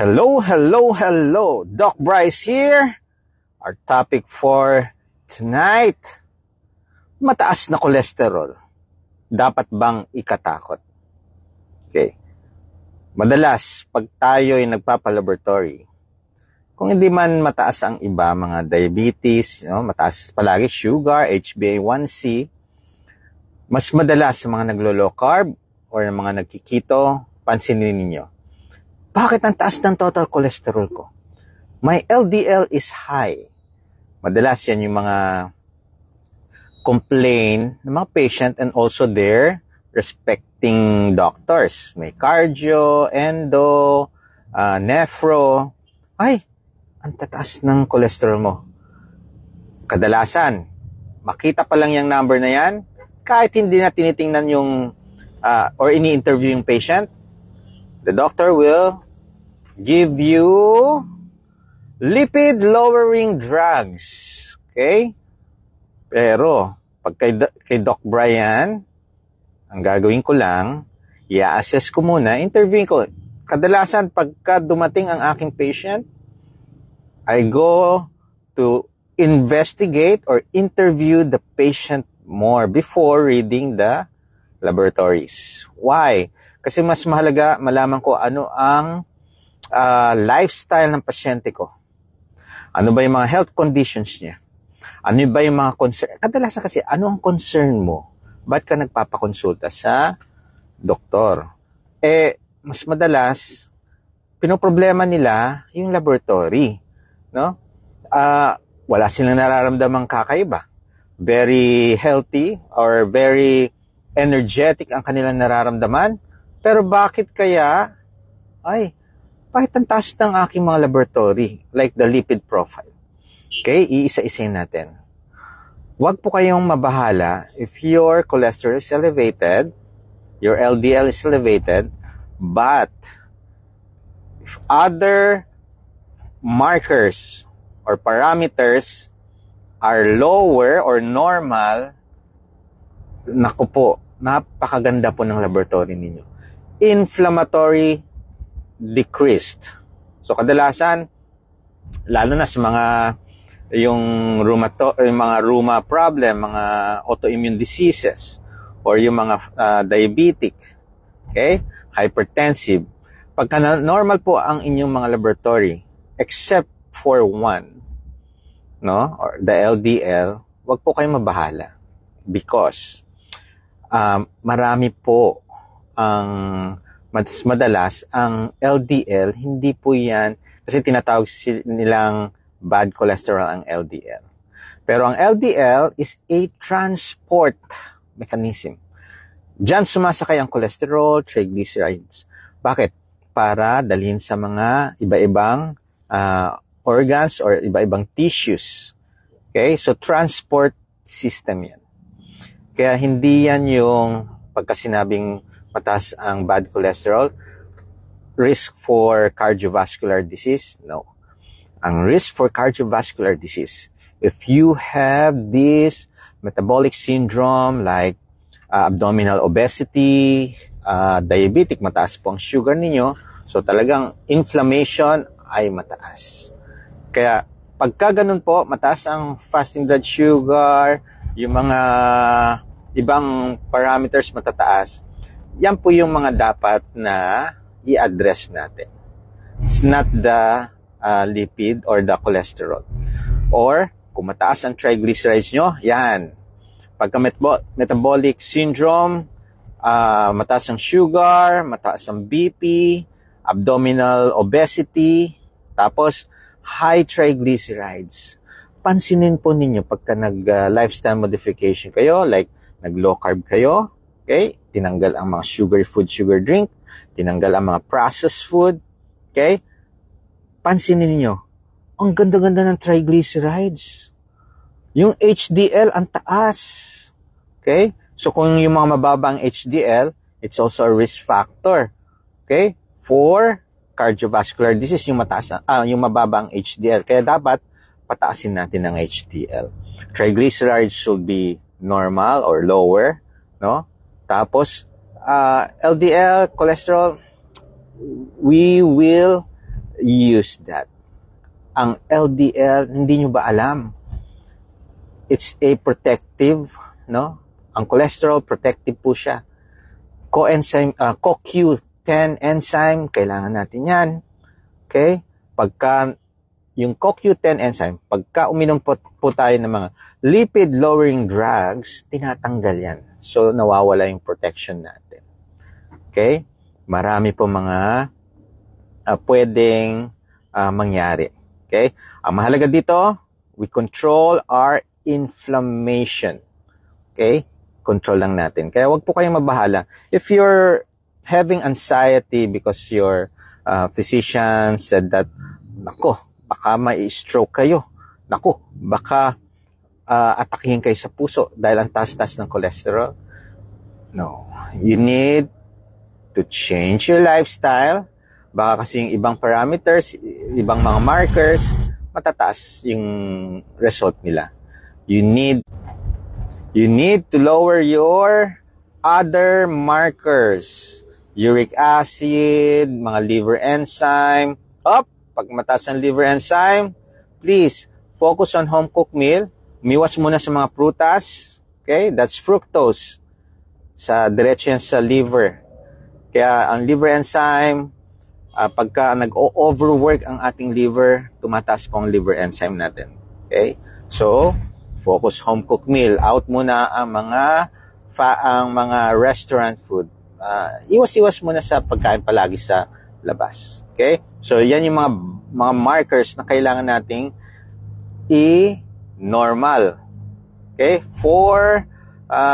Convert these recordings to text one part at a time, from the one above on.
Hello, hello, hello. Doc Bryce here. Our topic for tonight, mataas na kolesterol. Dapat bang ikatakot? Okay. Madalas, pag tayo ay nagpapalaboratory, kung hindi man mataas ang iba, mga diabetes, mataas palagi sugar, HbA1c, mas madalas sa mga naglo-low carb or mga nagkikito, pansinin ninyo. Bakit ang taas ng total cholesterol ko? My LDL is high. Madalas yan yung mga complain ng mga patient and also their respecting doctors. May cardio, endo, nephro. Ay, ang tataas ng cholesterol mo. Kadalasan, makita pa lang yung number na yan, kahit hindi na tinitingnan yung or ini-interview yung patient, the doctor will give you lipid-lowering drugs. Okay? Pero, pag kay Doc Brian, ang gagawin ko lang, i-assess ko muna, interviewin ko. Kadalasan, pagka dumating ang aking patient, I go to investigate or interview the patient more before reading the laboratories. Why? Kasi mas mahalaga malaman ko ano ang lifestyle ng pasyente ko. Ano ba yung mga health conditions niya? Ano ba yung mga concern? Kadalasan kasi, ano ang concern mo? Ba't ka nagpapakonsulta sa doktor? Mas madalas, pinoproblema nila yung laboratory. No? Wala silang nararamdamang kakaiba. Very healthy or very energetic ang kanilang nararamdaman. Pero bakit kaya, bakit ang taas ng aking mga laboratory? Like the lipid profile. Okay, iisa-isayin natin. Huwag po kayong mabahala if your cholesterol is elevated, your LDL is elevated, but if other markers or parameters are lower or normal, naku po, napakaganda po ng laboratory ninyo. Inflammatory decreased. So kadalasan, lalo na sa mga yung mga rheuma problem, mga autoimmune diseases, or yung mga diabetic, okay, hypertensive, pagka normal po ang inyong mga laboratory, except for one, no, or the LDL, wag po kayong mabahala because marami po ang mas madalas ang LDL, hindi po yan kasi tinatawag nilang bad cholesterol ang LDL. Pero ang LDL is a transport mechanism. Diyan sumasakay ang cholesterol, triglycerides. Bakit? Para dalhin sa mga iba-ibang organs or iba-ibang tissues. Okay? So, transport system yan. Kaya hindi yan yung pagkasinabing mataas ang bad cholesterol, risk for cardiovascular disease. No. Ang risk for cardiovascular disease, if you have this metabolic syndrome like abdominal obesity, diabetic, mataas po ang sugar ninyo, so talagang inflammation ay mataas. Kaya pagka ganun po, mataas ang fasting blood sugar, yung mga ibang parameters matataas, yan po yung mga dapat na i-address natin. It's not the lipid or the cholesterol. Or, kung mataas ang triglycerides nyo, yan. Pagka metabolic syndrome, mataas ang sugar, mataas ang BP, abdominal obesity, tapos high triglycerides. Pansinin po ninyo pagka nag-lifestyle modification kayo, like nag-low carb kayo, okay? Tinanggal ang mga sugary food, sugar drink, tinanggal ang mga processed food, okay? Pansinin niyo, ang ganda-ganda ng triglycerides. Yung HDL, ang taas. Okay? So, kung yung mga mababang HDL, it's also a risk factor. Okay? For cardiovascular disease, yung mababang HDL. Kaya dapat, pataasin natin ang HDL. Triglycerides should be normal or lower. No? Tapos, LDL, cholesterol, we will use that. Ang LDL, hindi nyo ba alam? It's a protective, no? Ang cholesterol, protective po siya. CoQ10 enzyme, kailangan natin yan. Okay? Pagka, yung CoQ10 enzyme, pagka uminom po tayo ng mga lipid-lowering drugs, tinatanggal yan. So, nawawala yung protection natin. Okay? Marami po mga pwedeng mangyari. Okay? Ang mahalaga dito, we control our inflammation. Okay? Control lang natin. Kaya wag po kayong mabahala. If you're having anxiety because your physician said that, nako, baka may stroke kayo. Nako, baka atakihin kayo sa puso dahil ang taas-taas ng cholesterol. No. You need to change your lifestyle. Baka kasi yung ibang parameters, ibang mga markers, matataas yung result nila. You need to lower your other markers. Uric acid, mga liver enzyme. Pag mataas ang liver enzyme, please focus on home-cooked meal. Umiwas muna sa mga prutas. Okay? That's fructose. Diretso yan sa liver. Kaya ang liver enzyme, pagka nag-overwork ang ating liver, tumataas po ang liver enzyme natin. Okay? So, focus home-cooked meal. Out muna ang mga restaurant food. Iwas-iwas muna sa pagkain palagi sa labas. Okay? So, yan yung mga markers na kailangan nating i-normal. Okay?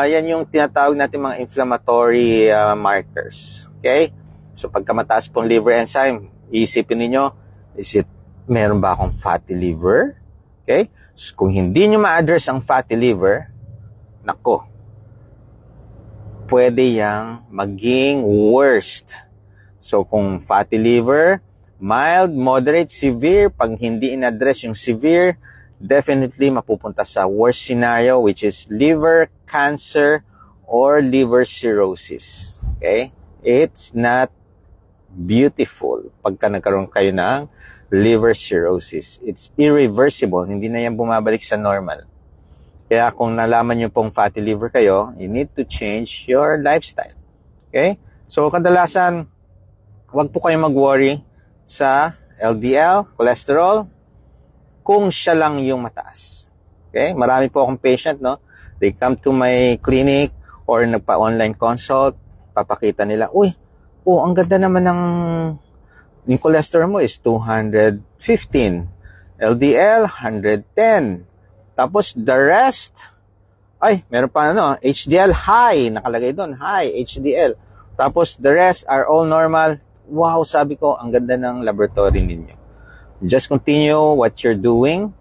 Yan yung tinatawag natin mga inflammatory markers. Okay? So, pagka mataas pong liver enzyme, iisipin niyo, meron ba akong fatty liver? Okay? So, kung hindi nyo ma-address ang fatty liver, nako, pwede yang maging worst. So, kung fatty liver, mild, moderate, severe, pag hindi in-address yung severe, definitely mapupunta sa worst scenario, which is liver cancer or liver cirrhosis. Okay? It's not beautiful pagka nagkaroon kayo ng liver cirrhosis. It's irreversible. Hindi na yan bumabalik sa normal. Kaya kung nalaman nyo pong fatty liver kayo, you need to change your lifestyle. Okay? So, kadalasan, wag po kayong mag-worry sa LDL, cholesterol, kung siya lang yung mataas. Okay? Marami po akong patient, no? They come to my clinic or nagpa-online consult, papakita nila, ang ganda naman yung cholesterol mo is 215. LDL, 110. Tapos, the rest, meron pa HDL, high, nakalagay doon, high, HDL. Tapos, the rest are all normal. Wow, sabi ko, ang ganda ng laboratory ninyo. Just continue what you're doing.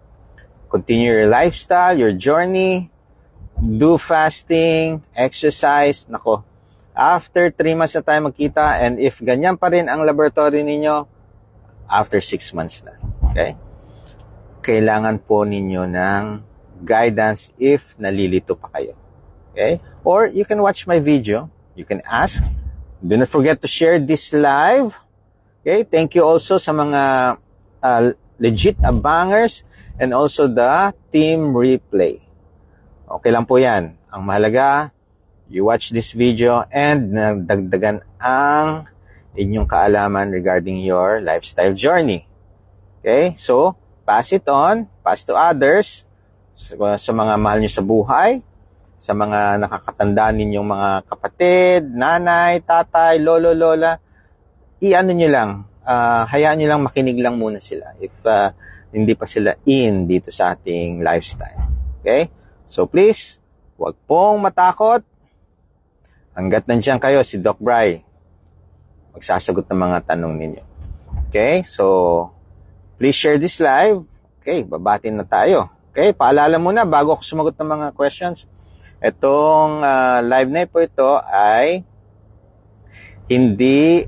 Continue your lifestyle, your journey. Do fasting, exercise. Nako, after 3 months na tayo magkita, and if ganyan pa rin ang laboratory ninyo, after 6 months na. Okay? Kailangan po ninyo ng guidance if nalilito pa kayo. Okay? Or you can watch my video. You can ask. Do not forget to share this live. Okay? Thank you also sa mga legit abangers and also the team replay. Okay lang po yan. Ang mahalaga, you watch this video and nagdagdagan ang inyong kaalaman regarding your lifestyle journey. Okay? So, pass it on, pass to others, sa mga mahal nyo sa buhay, sa mga nakakatanda ninyong mga kapatid, nanay, tatay, lolo, lola, i-ano nyo lang, hayaan nyo lang, makinig lang muna sila if hindi pa sila in dito sa ating lifestyle. Okay? So please, huwag pong matakot. Hanggat nandiyan kayo, si Doc Bry, magsasagot ng mga tanong ninyo. Okay? So, please share this live. Okay, babatin na tayo. Okay, paalala muna bago ako sumagot ng mga questions. Itong live na po ito ay hindi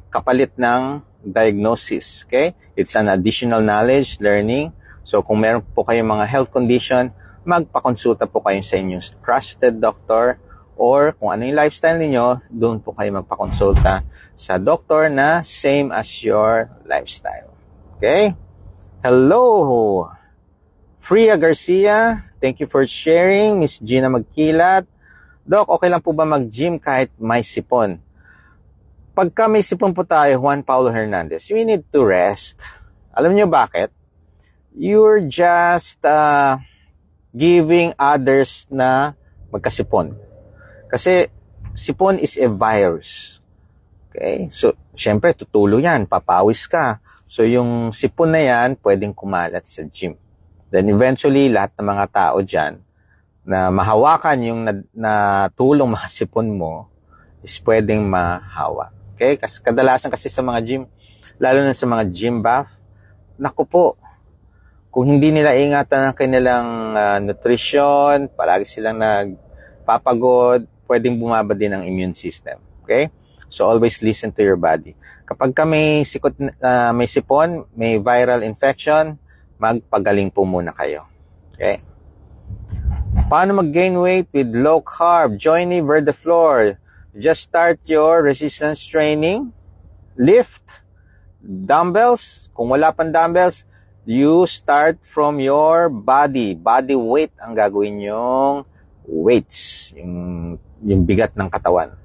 kapalit ng diagnosis. Okay? It's an additional knowledge, learning. So, kung meron po kayong mga health condition, magpakonsulta po kayo sa inyong trusted doctor, or kung ano yung lifestyle niyo, doon po kayo magpakonsulta sa doctor na same as your lifestyle. Okay? Hello, Fria Garcia. Thank you for sharing. Miss Gina Magkilat. Doc, okay lang po ba mag-gym kahit may sipon? Pagka may sipon po tayo, Juan Paulo Hernandez, we need to rest. Alam niyo bakit? You're just giving others na magkasipon. Kasi sipon is a virus. Okay? So, syempre, tutulo yan. Papawis ka. So, yung sipon na yan, pwedeng kumalat sa gym. Then, eventually, lahat ng mga tao dyan na mahawakan yung natulong mga sipon mo is pwedeng mahawa. Okay? Kasi kadalasan kasi sa mga gym, lalo na sa mga gym buff, naku po, kung hindi nila ingatan ang kanilang nutrition, palagi silang nagpapagod, pwedeng bumaba din ang immune system. Okay? So, always listen to your body. Kapag ka may sipon, may viral infection, magpagaling po muna kayo. Okay? Paano mag-gain weight with low carb? Johnny Verdeflor. Just start your resistance training. Lift. Dumbbells. Kung wala pang dumbbells, you start from your body. Body weight ang gagawin yung weights. Yung bigat ng katawan.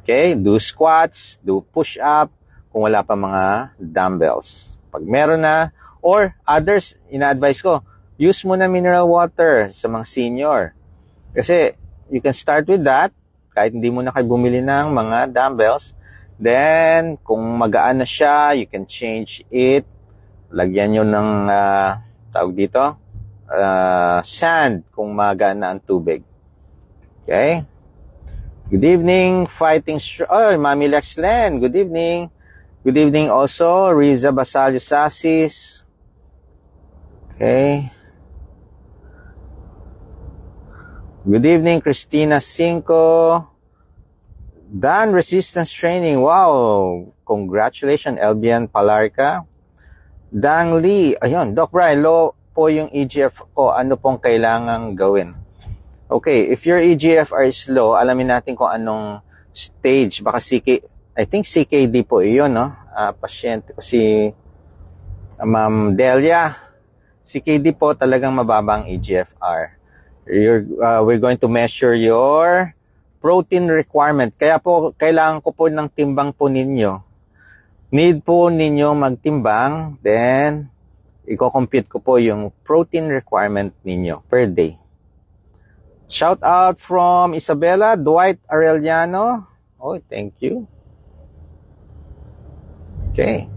Okay? Do squats. Do push-up. Kung wala pa mga dumbbells. Pag meron na, or others, ina-advise ko, use mo na mineral water sa mga senior. Kasi you can start with that, kahit hindi mo na kayo bumili ng mga dumbbells. Then, kung magaan na siya, you can change it. Lagyan nyo ng, tawag dito, sand, kung magaan na ang tubig. Okay? Good evening, Mami Lex Len, good evening. Good evening also, Riza Basalio Sasis. Okay. Good evening, Christina Cinco. Dan Resistance Training. Wow. Congratulations, Elbian Palarca. Dang Lee. Ayun, Doc Brian, low po yung EGF ko. Ano pong kailangang gawin? Okay, if your EGFR is low, alamin natin kung anong stage. Baka I think CKD po yun, no? Pasyente ko si Ma'am Delia. CKD po talagang mababang EGFR. We're going to measure your protein requirement. Kaya po, kailangan ko po ng timbang po ninyo. Need po ninyo magtimbang, then i-compute ko po yung protein requirement ninyo per day. Shout out from Isabella, Dwight Arellano. Oh, thank you. Okay.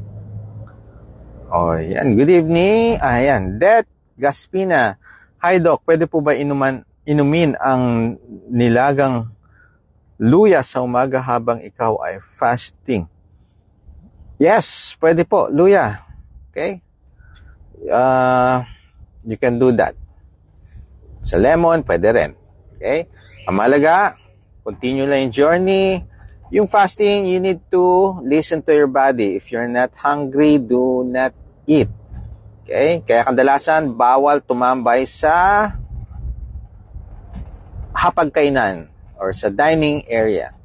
Oh, yan. Good evening. Ayan. Det Gaspina. Hi, Doc. Pwede po ba inumin ang nilagang luya sa umaga habang ikaw ay fasting? Yes, pwede po. Luya. Okay? You can do that. Sa lemon, pwede rin. Okay? Ang mahalaga, continue lang yung journey. Yung fasting, you need to listen to your body. If you're not hungry, do not eat. Okay? Kaya kadalasan, bawal tumambay sa hapagkainan or sa dining area.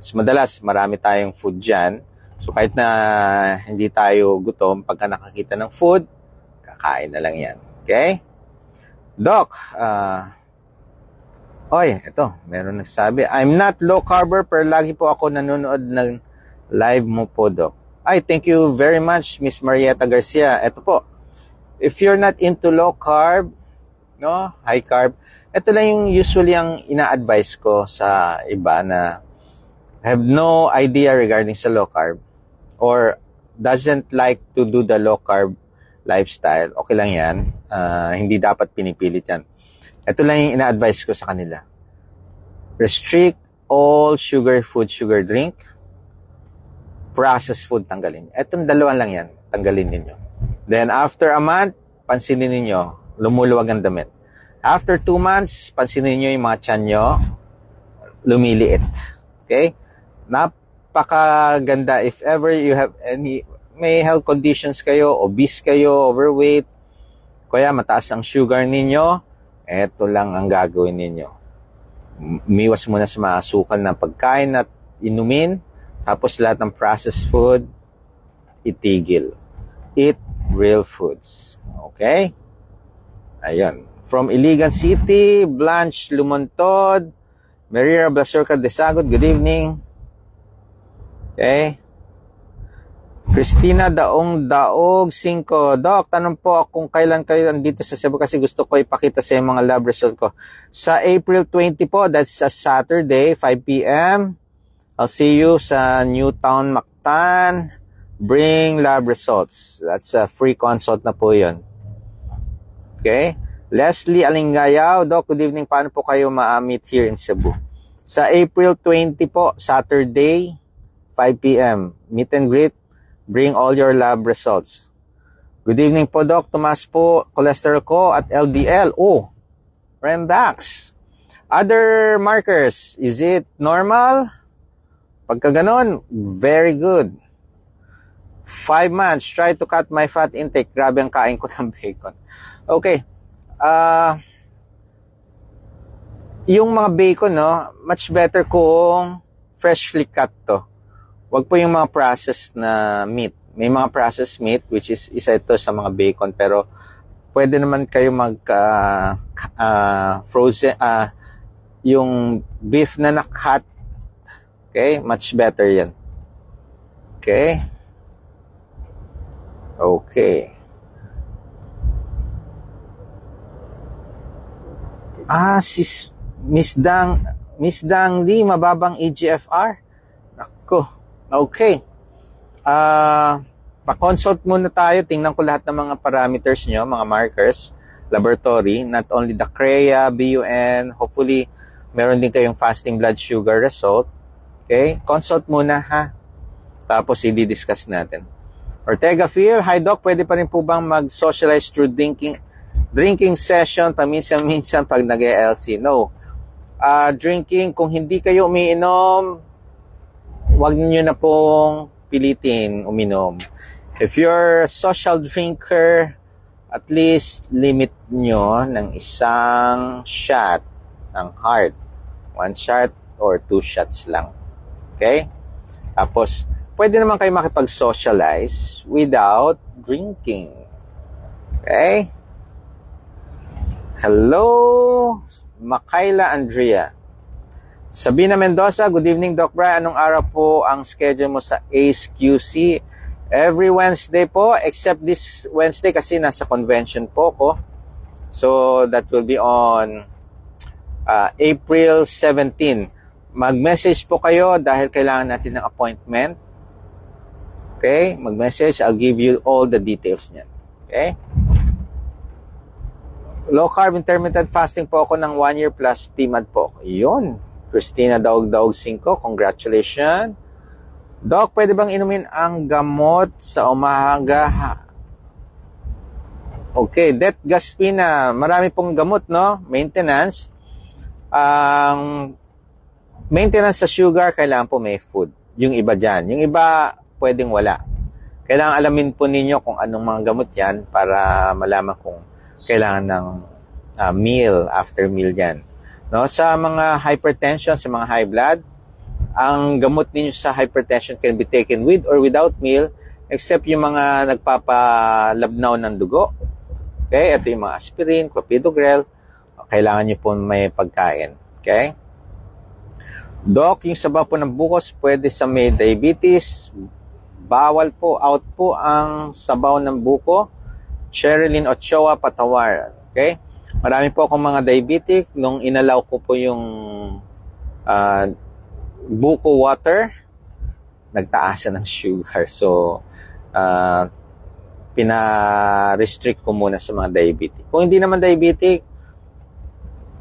Mas madalas, marami tayong food dyan. So kahit na hindi tayo gutom, pagka nakakita ng food, kakain na lang yan. Okay? Doc, ito, meron nagsabi, I'm not low carber pero lagi po ako nanonood ng live mo po, Doc. Thank you very much, Miss Marieta Garcia. Ito po, if you're not into low carb, no, high carb, ito lang yung usually ang ina-advise ko sa iba na have no idea regarding sa low carb or doesn't like to do the low carb lifestyle. Okay lang yan. Hindi dapat pinipilit yan. Ito lang yung ina-advise ko sa kanila. Restrict all sugar food, sugar drink. Processed food, tanggalin. Itong dalawa lang yan, tanggalin ninyo. Then after a month, pansinin ninyo, lumuluwag ang damit. After 2 months, pansinin ninyo yung mga tiyan nyo, lumiliit. Okay? Napakaganda. If ever you have may health conditions kayo, obese kayo, overweight, kaya mataas ang sugar ninyo, eto lang ang gagawin ninyo. Umiwas muna sa mga asukal na pagkain at inumin, tapos lahat ng processed food, itigil. Eat real foods. Okay? Ayun. From Iligan City, Blanche Lumontod, Marira Blasurca Desagod, good evening. Okay. Christina Daog 5. Doc, tanong po kung kailan kayo nandito sa Cebu kasi gusto ko ipakita sa mga lab result ko. Sa April 20 po, that's a Saturday, 5 p.m. I'll see you sa Newtown, Mactan. Bring lab results. That's a free consult na po yun. Okay. Leslie Alingayaw, Doc, good evening. Paano po kayo ma-meet here in Cebu? Sa April 20 po, Saturday, 5 p.m. Meet and greet. Bring all your lab results. Good evening po, Doc. Tumas po, cholesterol ko at LDL. Oh, Rembax. Other markers, is it normal? Pagka ganon, very good. 5 months, try to cut my fat intake. Grabe ang kain ko ng bacon. Okay. Yung mga bacon, no, much better kung freshly cut to. Wag po yung mga processed na meat. May mga processed meat, which is isa ito sa mga bacon, pero pwede naman kayo mag frozen, yung beef na na-cut. Okay, much better yan. Okay. Okay. Si Miss Dang Lee, mababang EGFR. Nako. Okay. Pa-consult muna tayo. Tingnan ko lahat ng mga parameters nyo, mga markers, laboratory, not only the CREA, BUN, hopefully, meron din kayong fasting blood sugar result. Okay? Consult muna, ha? Tapos, i-discuss natin. Ortega Phil, hi Doc, pwede pa rin po bang mag-socialize through drinking session paminsan-minsan pag nag-LC? No. Drinking, kung hindi kayo umiinom, wag niyo na pong pilitin uminom. If you're a social drinker, at least limit nyo ng isang shot ng hard. 1 shot or 2 shots lang. Okay? Tapos, pwede naman kayo makipag-socialize without drinking. Okay? Hello, Makaila Andrea. Sabina Mendoza, good evening, Doc Brian. Anong araw po ang schedule mo sa ACE QC? Every Wednesday po, except this Wednesday kasi nasa convention po ko. So, that will be on April 17. Mag-message po kayo dahil kailangan natin ng appointment. Okay? Mag-message, I'll give you all the details niyan. Okay? Low carb intermittent fasting po ako ng 1 year plus TMAD po. Yun. Christina Daog 5, congratulations. Doc, pwede bang inumin ang gamot sa umaga? Okay, Detgaspina. Marami pong gamot, no? Maintenance. Maintenance sa sugar, kailangan po may food. Yung iba dyan. Yung iba, pwedeng wala. Kailangan alamin po ninyo kung anong mga gamot yan para malaman kung kailangan ng meal, after meal yan. No, sa mga hypertension, sa mga high blood, ang gamot ninyo sa hypertension can be taken with or without meal, except yung mga nagpapalabnaw ng dugo. Okay, ito yung mga aspirin, clopidogrel, kailangan nyo po may pagkain. Okay? Doc, yung sabaw po ng bukos, pwede sa may diabetes, bawal po, out po ang sabaw ng buko. Sherilyn Ochoa, Patawar. Okay? Marami po akong mga diabetic. Nung inalaw ko po yung buko water, nagtaasan ng sugar. So, pina-restrict ko muna sa mga diabetic. Kung hindi naman diabetic,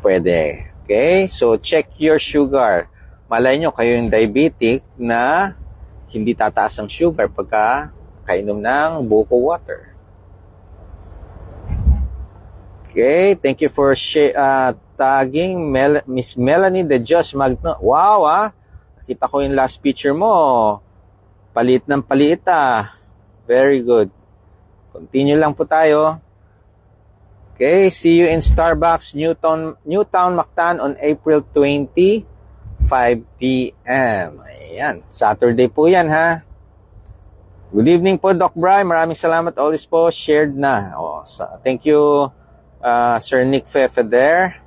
pwede. Okay? So, check your sugar. Malay nyo, kayo yung diabetic na hindi tataas ang sugar pagka kainom ng buko water. Okay, thank you for tagging Miss Melanie De Dios Magno. Wow, nakita ko yung last picture mo. Palit ng palit, Very good. Continue lang po tayo. Okay, see you in Starbucks, Newtown, Mactan on April 20, 5 p.m. Ayan, Saturday po yan, ha? Good evening po, Doc Bry. Maraming salamat. Always po, shared na. Thank you, Sir Nick Fefe there.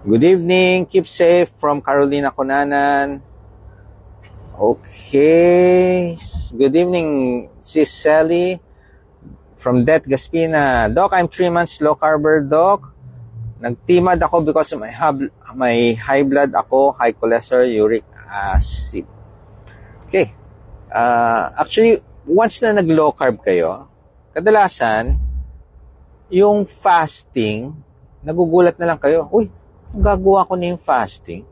Good evening. Keep safe from Carolina Conanan. Okay. Good evening, Sis Sally from Det Gaspina. Doc, I'm 3 months low carber, Doc. Nagtimad ako because may high blood ako, high cholesterol, uric acid. Okay. Actually, once na nag-low carb kayo, kadalasan, yung fasting, nagugulat na lang kayo, uy, gagawa ko na yung fasting.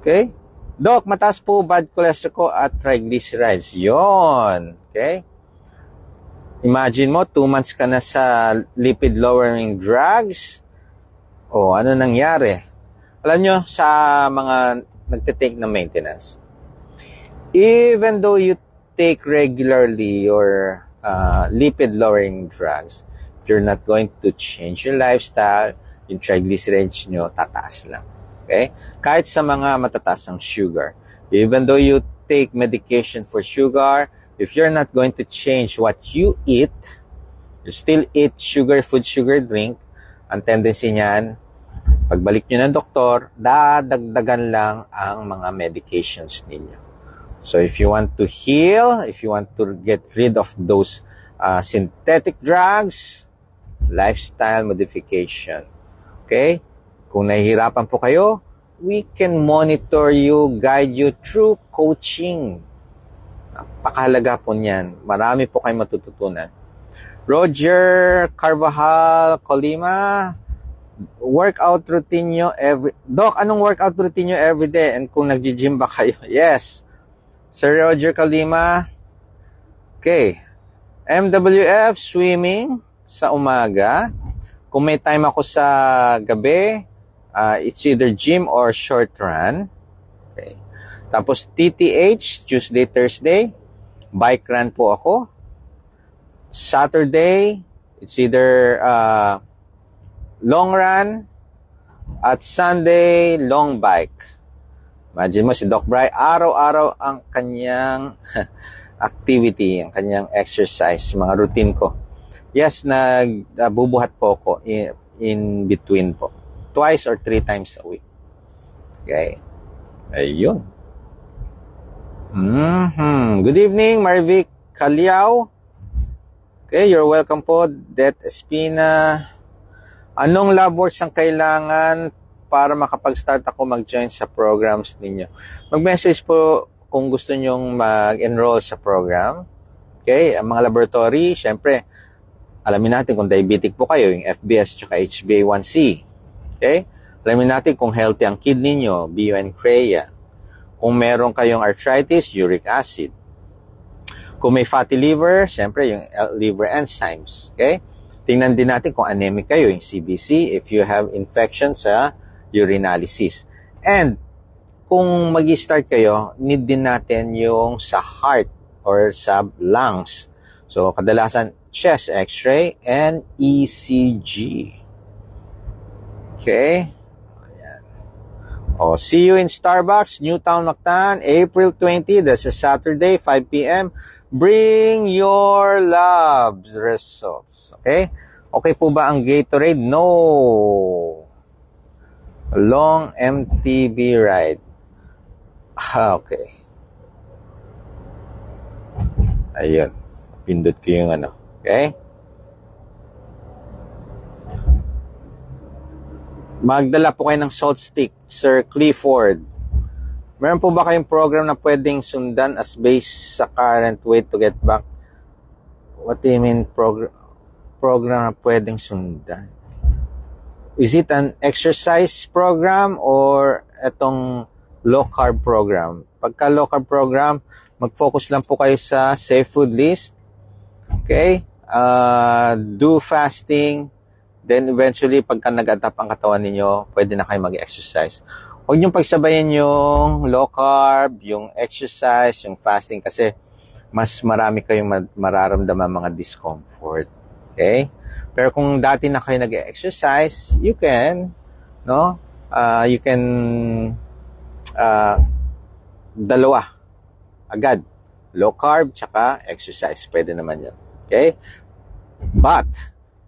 Okay? Doc, mataas po bad cholesterol ko at triglycerides. Yon. Okay? Imagine mo, 2 months ka na sa lipid-lowering drugs. Ano nangyari? Alam nyo, sa mga nagtitake ng maintenance, even though you take regularly your lipid-lowering drugs, if you're not going to change your lifestyle, yung triglycerides nyo, tataas lang. Okay? Kahit sa mga matataas ng sugar. Even though you take medication for sugar, if you're not going to change what you eat, you still eat sugar food, sugar drink, ang tendency niyan, pagbalik nyo ng doktor, dadagdagan lang ang mga medications ninyo. So if you want to heal, if you want to get rid of those synthetic drugs, lifestyle modification. Okay? Kung nahihirapan po kayo, we can monitor you, guide you through coaching. Napakahalaga po niyan. Marami po kayong matututunan. Roger Carvajal Colima, workout routine nyo Doc, anong workout routine nyo everyday? And kung nag-gym ba kayo? Yes. Sir Roger Colima. Okay. MWF, swimming sa umaga. Kung may time ako sa gabi, it's either gym or short run. Okay. Tapos TTH, Tuesday, Thursday, bike run po ako. Saturday, it's either long run, at Sunday, long bike. Imagine mo si Doc Bry, araw-araw ang kanyang activity, ang kanyang exercise, mga routine ko. Yes, nagbubuhat po ako in between po. 2 or 3 times a week. Okay. Ayun. Good evening, Marvic Caliao. Okay, you're welcome po. Det Espina. Anong lab works ang kailangan para makapag-start ako mag-join sa programs ninyo? Mag-message po kung gusto nyong mag-enroll sa program. Okay, ang mga laboratory, syempre, alamin natin kung diabetic po kayo, yung FBS at HbA1c. Okay? Alamin natin kung healthy ang kidney nyo, BUN CREA. Kung meron kayong arthritis, uric acid. Kung may fatty liver, syempre yung liver enzymes. Okay? Tingnan din natin kung anemic kayo, yung CBC, if you have infection sa urinalysis. And kung mag-start kayo, need din natin yung sa heart or sa lungs. So, kadalasan, chest x-ray and ECG. Okay? Ayan. See you in Starbucks, Newtown, Mactan, April 20. That's a Saturday, 5 p.m. Bring your labs results. Okay? Okay po ba ang Gatorade? No. Long MTB ride. Okay. Ayun. Pindot ko yung ano. Okay? Magdala po kayo ng salt stick, Sir Clifford. Meron po ba kayong program na pwedeng sundan as base sa current weight to get back? What do you mean program na pwedeng sundan? Is it an exercise program or etong low carb program? Pagka low carb program, mag-focus lang po kayo sa safe food list. Okay? Do fasting. Then eventually, pagka nag-adapt ang katawan ninyo, pwede na kayo mag-exercise. Huwag niyong pagsabayan yung low carb, yung exercise, yung fasting kasi mas marami kayong mararamdaman mga discomfort. Okay? Pero kung dati na kayo nag-exercise, you can dalawa agad. Low carb, tsaka exercise. Pwede naman yun. Okay? But,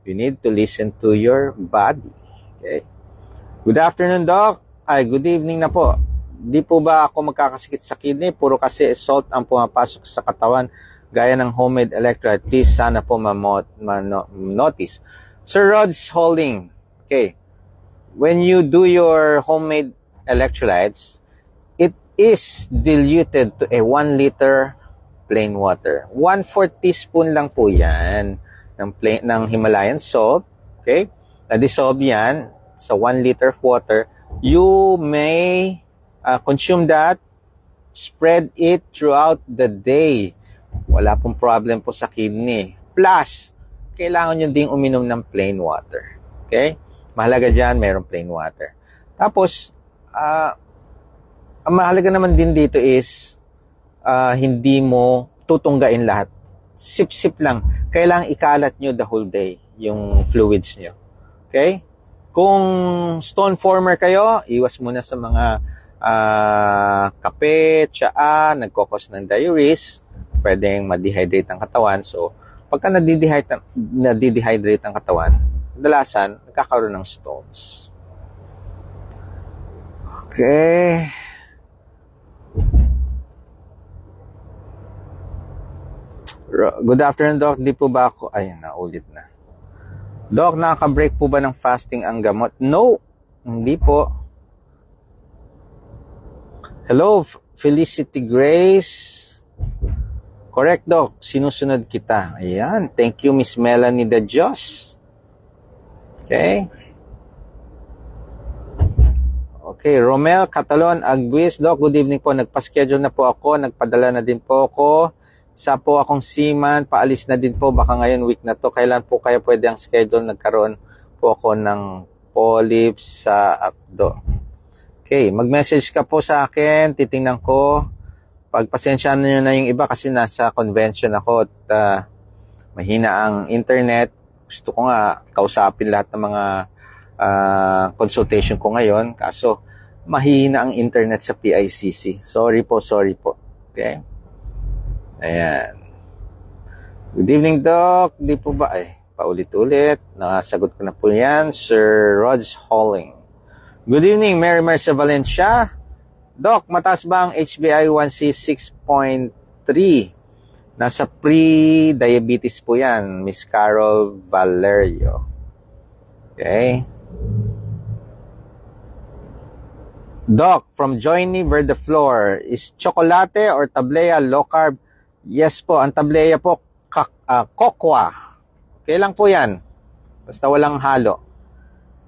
you need to listen to your body. Okay? Good afternoon, Doc. Good evening na po. Di po ba ako magkakasakit sa kidney? Puro kasi salt ang pumapasok sa katawan gaya ng homemade electrolyte. Please, sana po notice. Sir Rod's Holding. Okay. When you do your homemade electrolytes, it is diluted to a 1 liter plain water. 1/4 teaspoon lang po yan ng Himalayan salt. Okay? Na-dissolve yan sa 1 liter of water. You may consume that, spread it throughout the day. Wala pong problem po sa kidney. Plus, kailangan nyo ding uminom ng plain water. Okay? Mahalaga dyan, mayroong plain water. Tapos, ang mahalaga naman din dito is, hindi mo tutunggain lahat. Sip-sip lang. Kailangan ikalat nyo the whole day, yung fluids nyo. Okay? Kung stone former kayo, iwas muna sa mga kape, tsaa, nagkokos ng diuresis, pwedeng ma-dehydrate ang katawan. So, pagka nadidehydrate ang katawan, kadalasan, nagkakaroon ng stones. Okay. Good afternoon, Doc. Di po ba ako... Ayun, naulit na. Doc, nakaka-break po ba ng fasting ang gamot? No, hindi po. Hello, Felicity Grace. Correct, Doc. Sinusunod kita. Ayan. Thank you, Miss Melanie De Dios. Okay. Okay, Romel Catalon Agbuis. Doc, good evening po. Nagpa-schedule na po ako. Nagpadala na din po ako. Isa po akong seaman. Paalis na din po. Baka ngayon week na to. Kailan po kaya pwede ang schedule? Nagkaroon po ako ng polyps sa abdo. Okay, mag-message ka po sa akin. Titingnan ko. Pagpasensyahan nyo na yung iba kasi nasa convention ako at mahina ang internet. Gusto ko nga kausapin lahat ng mga consultation ko ngayon. Kaso, mahina ang internet sa PICC. Sorry po. Okay? Ayan. Good evening, Doc. Di po ba? Paulit-ulit. Nasagot ko na po yan. Sir Rod's Holding. Good evening, Mary Mercer Valencia. Doc, mataas ba ang HbA1c 6.3? Nasa pre-diabetes po yan, Miss Carol Valerio. Okay. Doc, from Johnny Verdeflor, is chocolate or tablea low carb? Yes po, ang tablea po, cocoa. Okay lang po yan. Basta walang halo.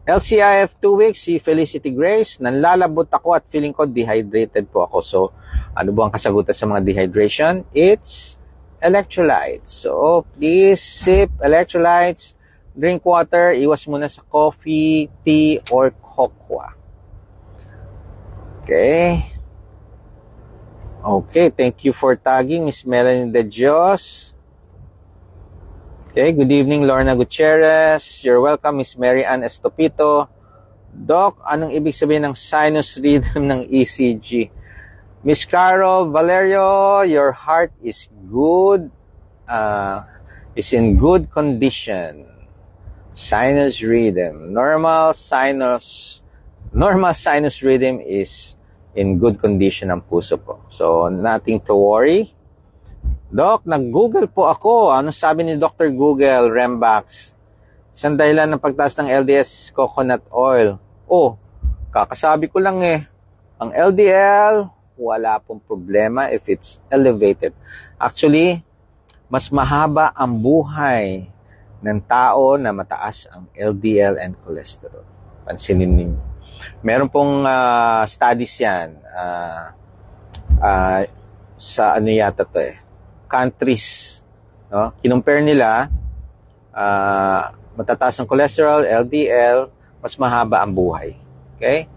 LCIF 2 weeks, si Felicity Grace, nanlalabot ako at feeling ko dehydrated po ako. So, ano po ang kasagutan sa mga dehydration? It's electrolytes. So, please sip electrolytes, drink water, iwas muna sa coffee, tea, or cocoa. Okay. Okay, thank you for tagging Miss Melanie De Dios. Okay, good evening, Lorna Gutierrez. You're welcome, Miss Mary Ann Estopito. Doc, anong ibig sabihin ng sinus rhythm ng ECG? Miss Carol Valerio, your heart is good, is in good condition. Sinus rhythm. Normal sinus rhythm is in good condition ang puso po. So, nothing to worry. Doc, nag-Google po ako. Ano sabi ni Dr. Google, Rembax? Isang dahilan ng pagtaas ng LDS coconut oil. Oh, kakasabi ko lang ang LDL, wala pong problema if it's elevated. Actually, mas mahaba ang buhay ng tao na mataas ang LDL and cholesterol. Pansinin ninyo. Meron pong studies yan sa ano yata to countries, no? Kinumpare nila, matataas ang cholesterol, LDL, mas mahaba ang buhay. Okay?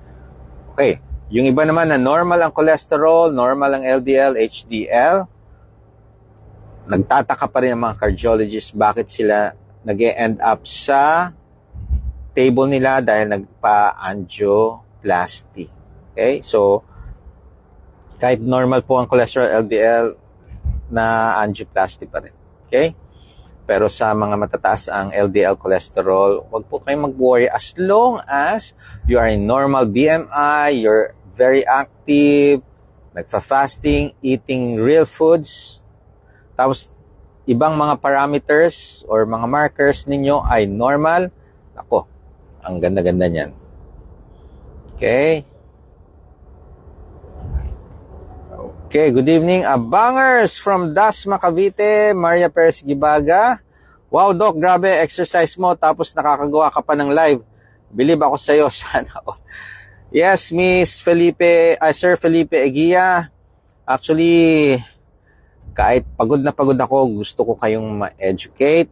Okay. Yung iba naman na normal ang cholesterol, normal ang LDL, HDL, nagtataka pa rin ang mga cardiologists bakit sila nag-e-end up sa table nila dahil nagpa-angioplasty. Okay? So, kahit normal po ang cholesterol, LDL, na angioplasty pa rin. Okay? Pero sa mga matataas ang LDL cholesterol, wag po kayong mag-worry as long as you are in normal BMI, you're very active, nagfa-fasting, eating real foods, tapos ibang mga parameters or mga markers ninyo ay normal. Ako, ang ganda-ganda niyan. Okay? Okay, good evening. Abangers from Dasma, Cavite, Maria Perez Gibaga. Wow, Doc, grabe, exercise mo tapos nakakagawa ka pa ng live. Believe ako sa'yo, sana all. Yes, Sir Felipe Eguia. Actually, kahit pagod na pagod ako, gusto ko kayong ma-educate,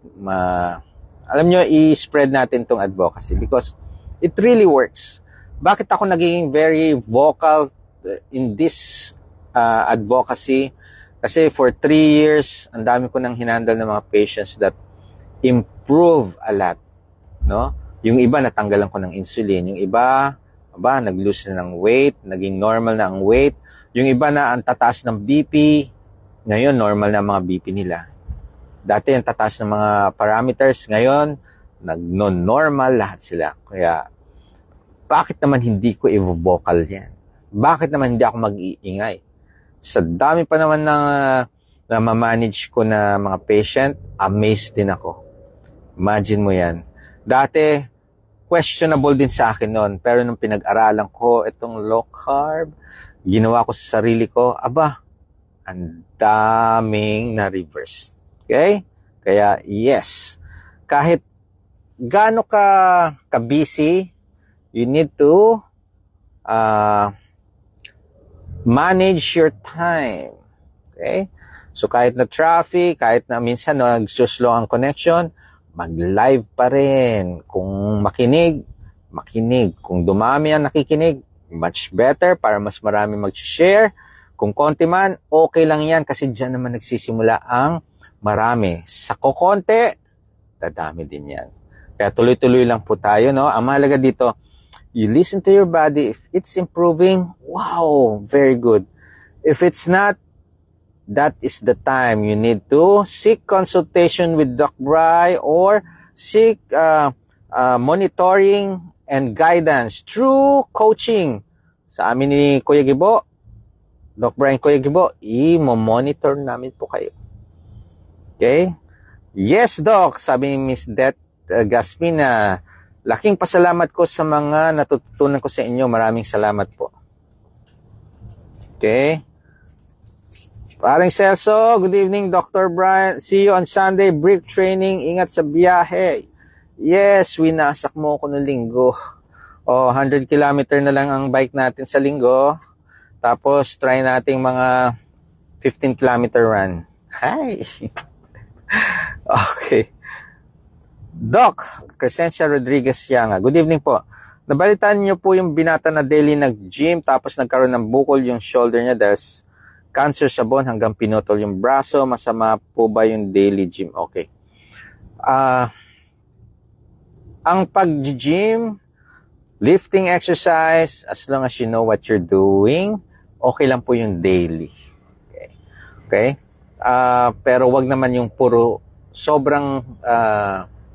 alam nyo, i-spread natin tong advocacy because it really works. Bakit ako naging very vocal in this advocacy? Kasi for 3 years, ang dami ko nang hinandle ng mga patients that improve a lot. No? Yung iba, natanggalan ko ng insulin. Yung iba, nag-lose na ng weight, naging normal na ang weight. Yung iba na ang tataas ng BP, ngayon normal na ang mga BP nila. Dati ang tataas ng mga parameters, ngayon nag-non-normal lahat sila. Kaya, bakit naman hindi ko i-vocal yan? Bakit naman hindi ako mag-iingay? Sa dami pa naman na ma-manage ko na mga patient, amazed din ako. Imagine mo yan. Dati, questionable din sa akin noon. Pero nung pinag-aralan ko itong low carb, ginawa ko sa sarili ko, ang daming na-reverse. Okay? Kaya, yes. Kahit gaano ka busy, you need to manage your time. Okay? So, kahit na traffic, kahit na minsan nagsuslow ang connection, mag-live pa rin. Kung makinig. Kung dumami ang nakikinig, much better para mas marami mag-share. Kung konti man, okay lang yan kasi dyan naman nagsisimula ang marami. Sa kokonti, dadami din yan. Kaya tuloy-tuloy lang po tayo, no? Ang mahalaga dito, you listen to your body. If it's improving, wow, very good. If it's not, that is the time you need to seek consultation with Doc Bry or seek monitoring and guidance through coaching. Sa amin ni Kuya Gibo, Doc Brian Kuya Gibo, i-monitor namin po kayo. Okay? Yes, Doc, sabi ni Miss Det Gaspina, laking pasalamat ko sa mga natutunan ko sa inyo. Maraming salamat po. Okay? Paring Celso, good evening, Dr. Brian. See you on Sunday, brick training. Ingat sa biyahe. Yes, winasak mo ako ng linggo. 100 kilometer na lang ang bike natin sa linggo. Tapos, try nating mga 15 kilometer run. Hi! Okay. Doc, Crescencia Rodriguez Yanga. Good evening po. Nabalitaan niyo po yung binata na daily nag-gym tapos nagkaroon ng bukol yung shoulder niya dahil cancer sa bone hanggang pinutol yung braso. Masama po ba yung daily gym? Okay. Ang pag-gym, lifting exercise, as long as you know what you're doing, okay lang po yung daily. Okay? Pero wag naman yung puro sobrang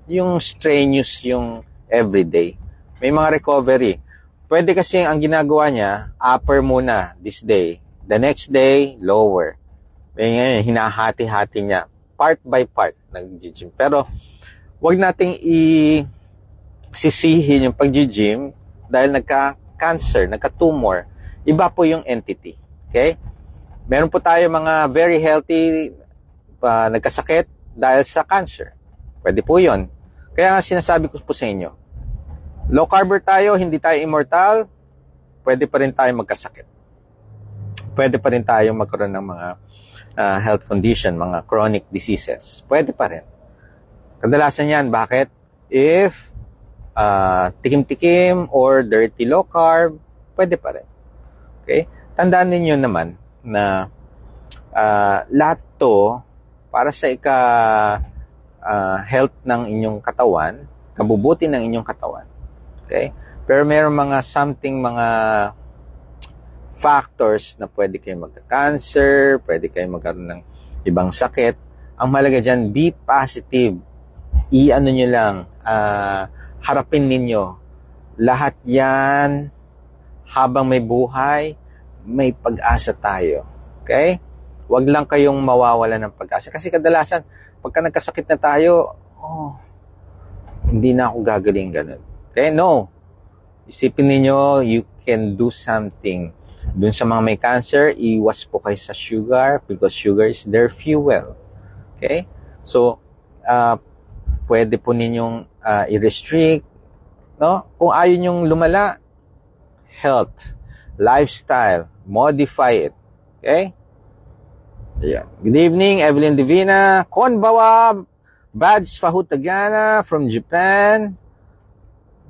yung strenuous yung everyday. May mga recovery. Pwede kasi ang ginagawa niya, upper muna this day. The next day, lower. May hinahati-hati niya. Part by part nag-gym. Pero wag nating sisihin yung pag-gym dahil nagka-cancer, nagka-tumor. Iba po yung entity. Okay? Meron po tayo mga very healthy nagkasakit dahil sa cancer. Pwede po yun. Kaya nga sinasabi ko po sa inyo, low carb tayo, hindi tayo immortal, pwede pa rin tayo magkasakit. Pwede pa rin tayo magkaroon ng mga health condition, mga chronic diseases. Pwede pa rin. Kadalasan yan, bakit? If tikim-tikim or dirty low carb, pwede pa rin. Okay? Tandaan ninyo naman na lahat to para sa health ng inyong katawan, kabubuti ng inyong katawan. Okay? Pero mayroong mga factors na pwede kayong magka-cancer, pwede kayong magkaroon ng ibang sakit. Ang mahalaga dyan, be positive. I-ano nyo lang, harapin ninyo. Lahat yan, habang may buhay, may pag-asa tayo. Okay? Huwag lang kayong mawawala ng pag-asa. Kasi kadalasan, pagka nagkasakit na tayo, hindi na ako gagaling ganun. Okay? No. Isipin niyo you can do something. Dun sa mga may cancer, iwas po kayo sa sugar because sugar is their fuel. Okay? So, pwede po ninyong i-restrict. No? Kung ayaw nyong lumala, health, lifestyle, modify it. Okay? Ayan. Good evening, Evelyn Divina. Konbawa, Badge Fahutagana from Japan.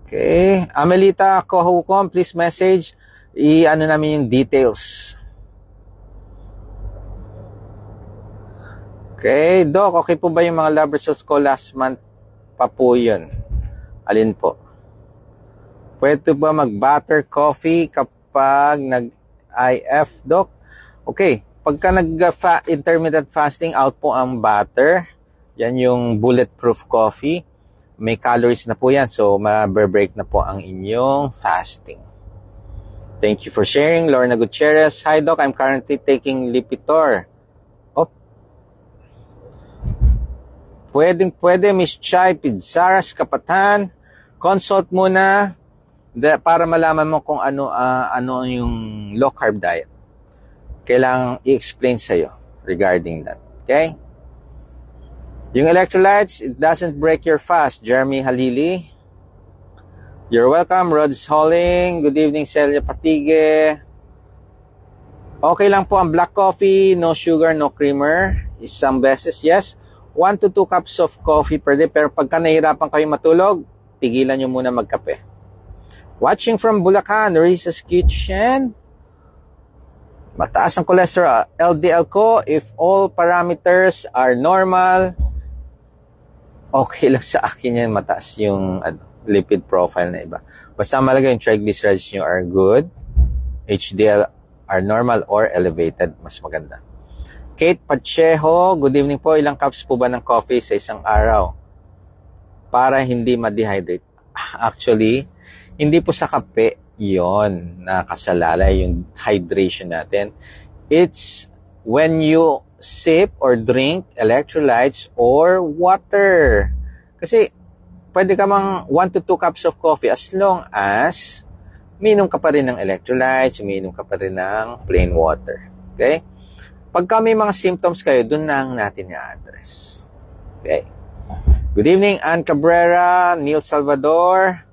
Okay. Amelita Kohukom, please message. I-ano namin yung details. Okay. Doc, okay po ba yung mga lab results ko last month pa po yun? Alin po? Pwede ba mag-butter coffee kapag nag-IF, Doc? Okay. Pagka nag-intermittent fasting, out po ang butter. Yan yung bulletproof coffee. May calories na po yan. So, ma-break na po ang inyong fasting. Thank you for sharing. Lorna Gutierrez. Hi, Doc. I'm currently taking Lipitor. Pwede, Miss Chai, Pidzaras, Kapatan. Consult muna para malaman mo kung ano yung low carb diet. Kailangang i-explain sa'yo regarding that. Okay? Yung electrolytes, it doesn't break your fast. Jeremy Halili. You're welcome, Rods Holling. Good evening, Celia Patige. Okay lang po ang black coffee, no sugar, no creamer. Isang beses, yes. 1 to 2 cups of coffee per day. Pero pagka nahihirapan kayo matulog, tigilan nyo muna magkape. Watching from Bulacan, Risa's Kitchen. Mataas ang cholesterol, LDL ko. If all parameters are normal, okay lang sa akin yan, mataas yung lipid profile na iba. Basta malaga yung triglycerides nyo are good, HDL are normal or elevated, mas maganda. Kate Pacheco, good evening po. Ilang cups po ba ng coffee sa isang araw para hindi ma-dehydrate? Actually, hindi po sa kape yon na kasalalay yung hydration natin. It's when you sip or drink electrolytes or water. Kasi pwede ka mang 1 to 2 cups of coffee as long as umiinom ka pa rin ng electrolytes, umiinom ka pa rin ng plain water. Okay? Pagka may mga symptoms kayo, dun na natin i-address. Okay? Good evening, Ann Cabrera, Neil Salvador.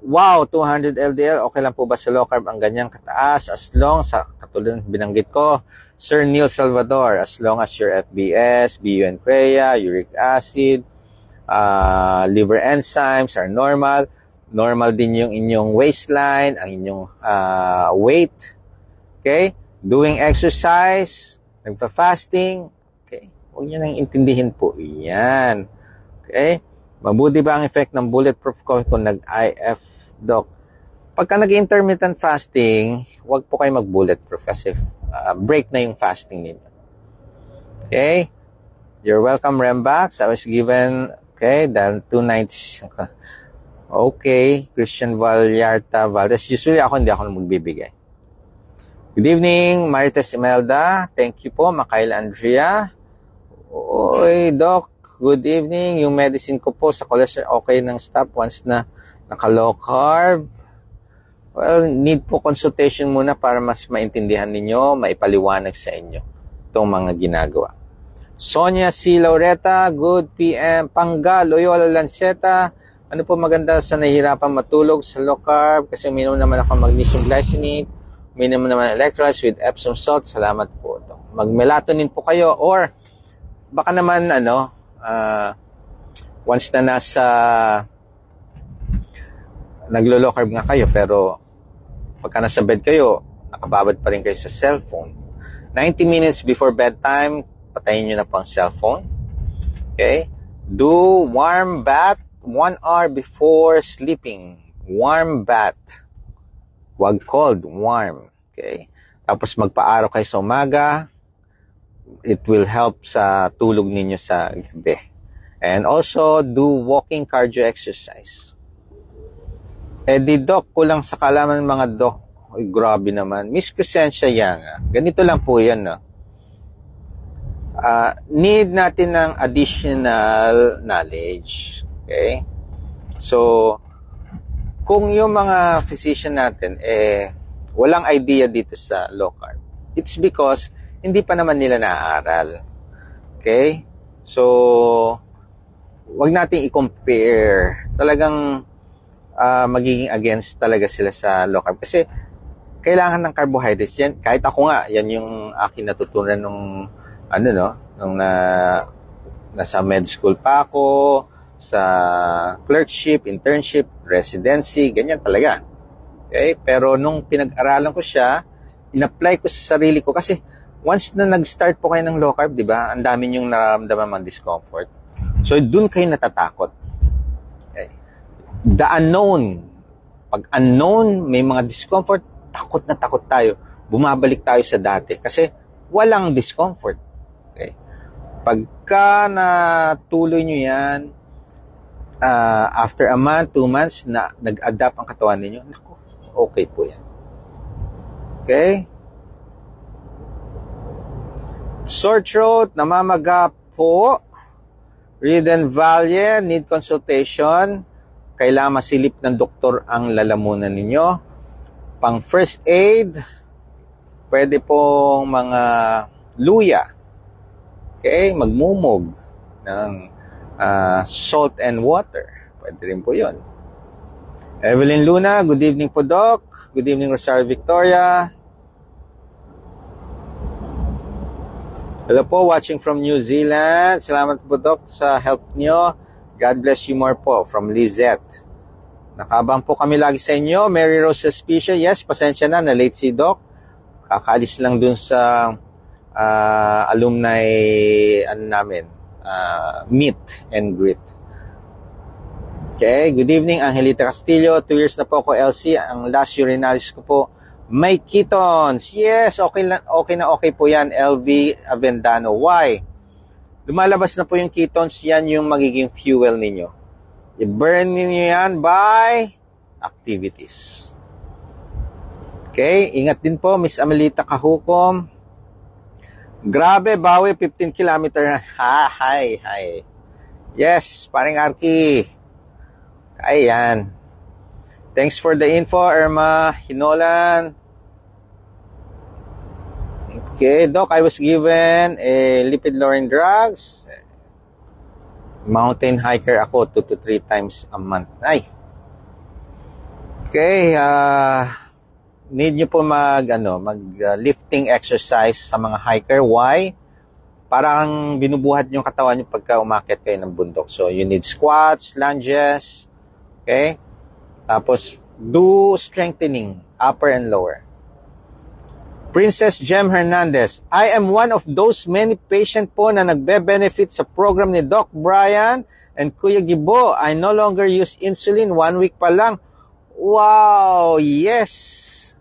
Wow, 200 LDL. Okay lang po ba sa low carb ang ganyang kataas? As long, sa katulad ng binanggit ko, Sir Neil Salvador, as long as your FBS, BUN CREA, uric acid, liver enzymes are normal. Normal din yung inyong waistline, ang inyong weight. Okay? Doing exercise, nagpa-fasting. Okay? Huwag nyo nang intindihin po. Yan. Okay? Mabuti ba ang effect ng bulletproof coffee kung nag-IF, Doc? Pagka nag-intermittent fasting, huwag po kayo mag-bulletproof kasi break na yung fasting ninyo. Okay? You're welcome, Rembax. I was given, okay, dahil 2 nights. Okay, Christian Valyarta Valdez. Usually hindi ako magbibigay. Good evening, Marites Imelda. Thank you po, Makaila Andrea. Oy, Doc. Good evening. Yung medicine ko po sa cholesterol, okay nang stop once na naka-low carb. Well, need po consultation muna para mas maintindihan ninyo, maipaliwanag sa inyo itong mga ginagawa. Sonia C. Laureta, good PM. Pangga, Loyola Lanceta. Ano po maganda sa nahihirapan matulog sa low carb? Kasi uminom naman ako magnesium glycinate. Uminom naman electrolytes with Epsom salt. Salamat po. Mag-melatonin po kayo or baka naman once na nasa naglo-low carb nga kayo pero pagka nasa bed kayo, nakababad pa rin kayo sa cellphone. 90 minutes before bedtime, patayin nyo na po ang cellphone. Okay? Do warm bath 1 hour before sleeping. Warm bath. Wag cold, warm. Okay? Tapos magpa-araw kayo sa umaga. It will help sa tulog ninyo sa gabi. And also, do walking cardio exercise. Di doc, kulang sa kalaman ng mga doc. Ay, grabe naman. Miss Crescencia Yang, ganito lang po yan, no? Need natin ng additional knowledge. Okay? So, kung yung mga physician natin, walang idea dito sa low carb, it's because hindi pa naman nila naaaral. Okay? So, wag nating i-compare. Talagang magiging against talaga sila sa low carb. Kasi, kailangan ng carbohydrates yan. Kahit ako nga, yan yung akin natutunan nung nasa med school pa ako, sa clerkship, internship, residency, ganyan talaga. Okay? Pero nung pinag-aralan ko siya, in-apply ko sa sarili ko kasi once na nag-start po kayo ng low carb, di ba, ang dami yung nararamdaman ng discomfort. So, dun kayo natatakot. Okay? The unknown. Pag unknown, may mga discomfort, takot na takot tayo. Bumabalik tayo sa dati kasi walang discomfort. Okay? Pagka natuloy nyo yan, after a month, 2 months, na nag-adapt ang katawan ninyo, naku, okay po yan. Okay? Sore throat, namamaga po, Riden Valle, need consultation, kailangan masilip ng doktor ang lalamunan ninyo. Pang first aid, pwede pong mga luya. Okay? Magmumog ng salt and water. Pwede rin po yun. Evelyn Luna, good evening po, Doc. Good evening, Rosario Victoria. Hello po, watching from New Zealand. Salamat po, Doc, sa help nyo. God bless you more po. From Lizette. Nakabang po kami lagi sa inyo. Mary Rose Suspicia. Yes, pasensya na late si Doc. Kakaalis lang dun sa alumni namin. Meet and greet. Okay, good evening, Angelita Castillo. 2 years na po ako LC. Ang last urinalysis ko po, may ketones. Yes, okay po yan, LV Avendano. Why? Lumalabas na po yung ketones, yan yung magiging fuel ninyo. I-burn ninyo yan by activities. Okay, ingat din po, Miss Amelita Kahukom. Grabe, Bawi, 15 kilometer na. Hi. Yes, paring Arky. Ayan. Thanks for the info, Irma Hinolan. Okay, Doc, I was given a lipid-lowering drugs. Mountain hiker ako 2 to 3 times a month. Ay. Okay, need nyo po lifting exercise sa mga hiker. Why? Parang binubuhat yung katawan nyo pagka umakyat kayo ng bundok. So, you need squats, lunges, okay? Tapos, do strengthening, upper and lower. Princess Jem Hernandez, I am one of those many patient po na nagbe-benefit sa program ni Doc Brian and Kuya Gibo. I no longer use insulin, 1 week pa lang. Wow, yes!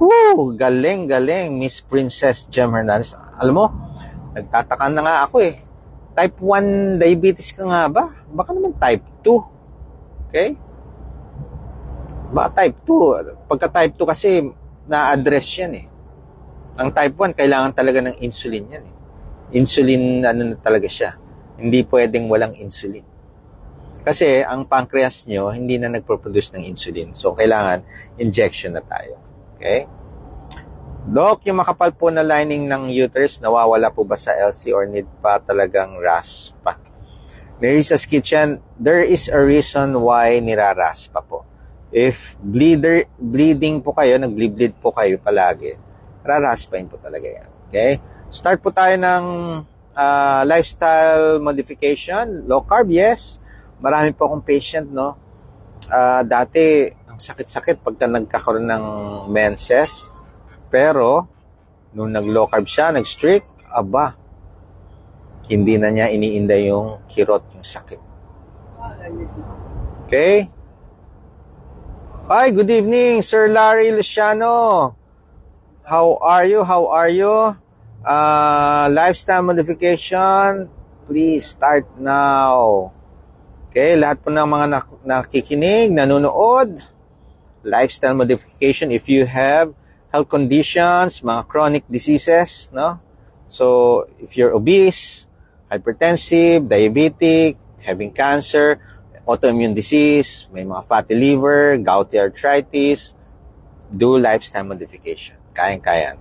Woo! Galing, Miss Princess Jem Hernandez. Alam mo, nagtataka na nga ako eh. Type 1 diabetes ka nga ba? Baka naman type 2. Okay? Baka type 2. Pagka type 2 kasi, na-address yan eh. Ang type 1, kailangan talaga ng insulin yan eh. Insulin, na talaga siya. Hindi pwedeng walang insulin. Kasi, ang pancreas nyo, hindi na nagproduce ng insulin. So, kailangan injection na tayo. Okay? Doc, yung makapal po na lining ng uterus, nawawala po ba sa LC or need pa talagang raspa? Marissa's Kitchen, there is a reason why niraraspa po. If bleeding po kayo, nag-bleed po kayo palagi, raraspain po talaga yan. Okay? Start po tayo ng lifestyle modification. Low carb, yes. Marami po akong patient, no? Dati, ang sakit-sakit pagka nagkakaroon ng menses. Pero, nung nag-low carb siya, nag-strict, aba, hindi na niya iniinda yung kirot, yung sakit. Okay? Hi, good evening, Sir Larry Luciano. How are you? Lifestyle modification, please start now. Okay, lahat po ng mga nakikinig, nanonood, lifestyle modification if you have health conditions, mga chronic diseases, no? So, if you're obese, hypertensive, diabetic, having cancer, autoimmune disease, may mga fatty liver, gouty arthritis, do lifestyle modification. Kayang-kaya.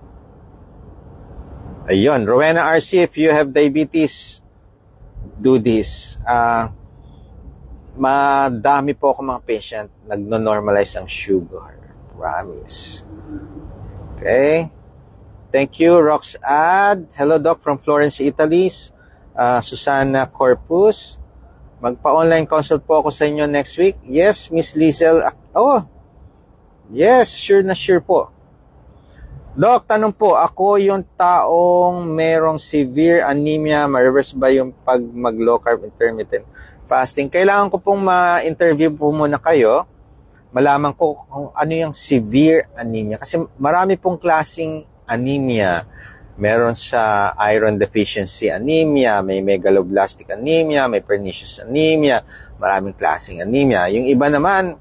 Ayun, Rowena RC, if you have diabetes, do this. Madami po ako mga patient nagno-normalize ang sugar. Promise. Okay. Thank you, Roxad. Hello, Doc, from Florence, Italy. Susana Corpus. Magpa-online consult po ako sa inyo next week. Yes, Miss Lizel. Oh, yes, sure na sure po. Doc, tanong po, ako yung taong merong severe anemia, ma-reverse ba yung pag mag-low carb intermittent fasting? Kailangan ko pong ma-interview po muna kayo, malaman ko kung ano yung severe anemia. Kasi marami pong klaseng anemia. Meron sa iron deficiency anemia, may megaloblastic anemia, may pernicious anemia, maraming klaseng anemia. Yung iba naman,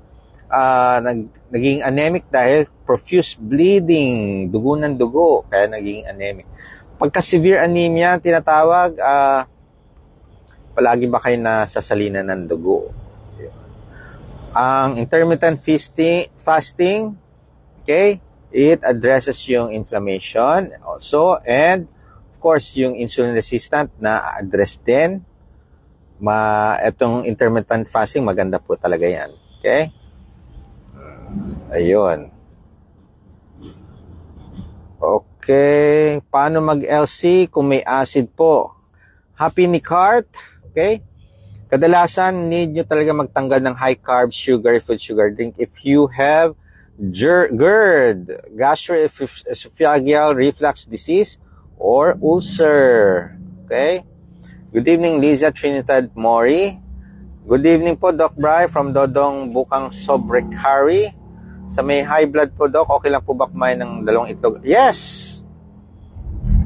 naging anemic dahil profuse bleeding, dugo ng dugo, kaya naging anemic. Pagka severe anemia, tinatawag, palagi ba kayo nasasalinan ng dugo? Ang intermittent fasting, okay, it addresses yung inflammation also, and of course, yung insulin resistant na address din. Itong intermittent fasting, maganda po talaga yan. Okay? Ayun. Okay. Paano mag-LC kung may acid po? Happy ni Cart. Okay? Kadalasan, need nyo talaga magtanggal ng high carb, sugar, food, sugar drink if you have GERD, gastroesophageal reflux disease, or ulcer. Okay? Good evening, Liza Trinidad Mori. Good evening po, Doc Bry from Dodong Bukang Sobrekari. Sa may high blood po, Doc, okay lang po ba kumain ng 2 itlog? Yes!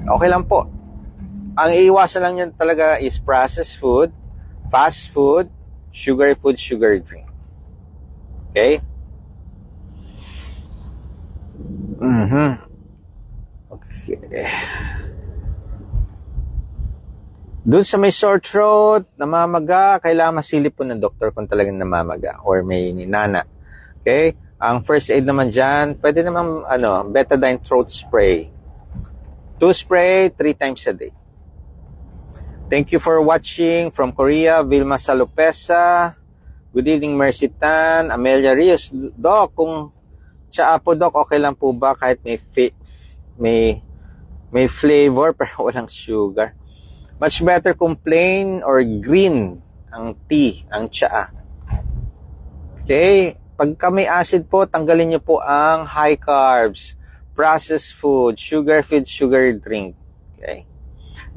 Okay lang po. Ang iiwasan lang yan talaga is processed food, fast food, sugar drink. Okay? Okay. Doon sa may sore throat, namamaga, kailangan masilip po ng doktor kung talagang namamaga or may ninana. Okay? Ang first aid naman dyan, pwede naman betadine throat spray. 2 spray, 3 times a day. Thank you for watching from Korea, Vilma Salopesa. Good evening, Mercy Tan, Amelia Rios. Doc, kung tsaa po, Doc, okay lang po ba kahit may flavor pero walang sugar? Much better kung plain or green ang tea, ang tsaa. Okay? Pagka may acid po, tanggalin nyo po ang high carbs, processed food, sugar-filled sugar drink. Okay?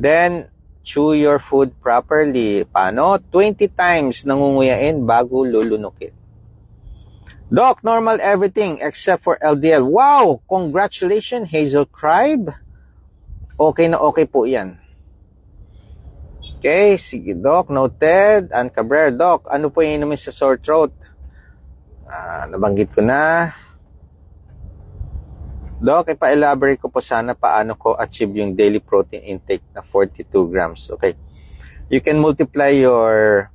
Then, chew your food properly. Paano? 20 times nangunguyain bago lulunukin. Doc, normal everything except for LDL. Wow! Congratulations, Hazel Tribe. Okay na okay po yan. Okay, sige Doc, noted. Ann Cabrera, Doc, ano po yung inumin sa sore throat? Nabanggit ko na. Doc, ipa-elaborate ko po sana paano ko achieve yung daily protein intake na 42 grams. Okay. You can multiply your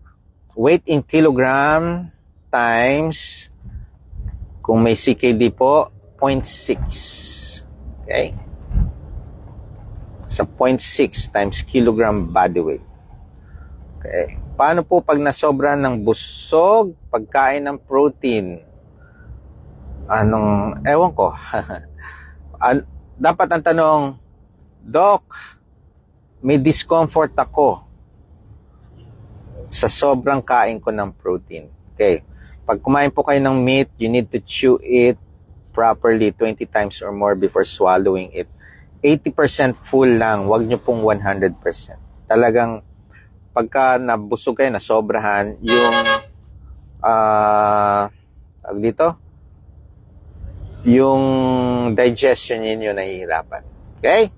weight in kilogram times, kung may CKD po, 0.6. Okay. Sa 0.6 times kilogram body weight. Okay. Paano po pag nasobra ng busog, pagkain ng protein? Ewan ko. Dapat ang tanong, Doc, may discomfort ako sa sobrang kain ko ng protein. Okay. Pag kumain po kayo ng meat, you need to chew it properly 20 times or more before swallowing it. 80% full lang, wag nyo pong 100%. Talagang pagka nabusog kayo, nasobrahan, yung yung digestion ninyo nahihirapan. Okay?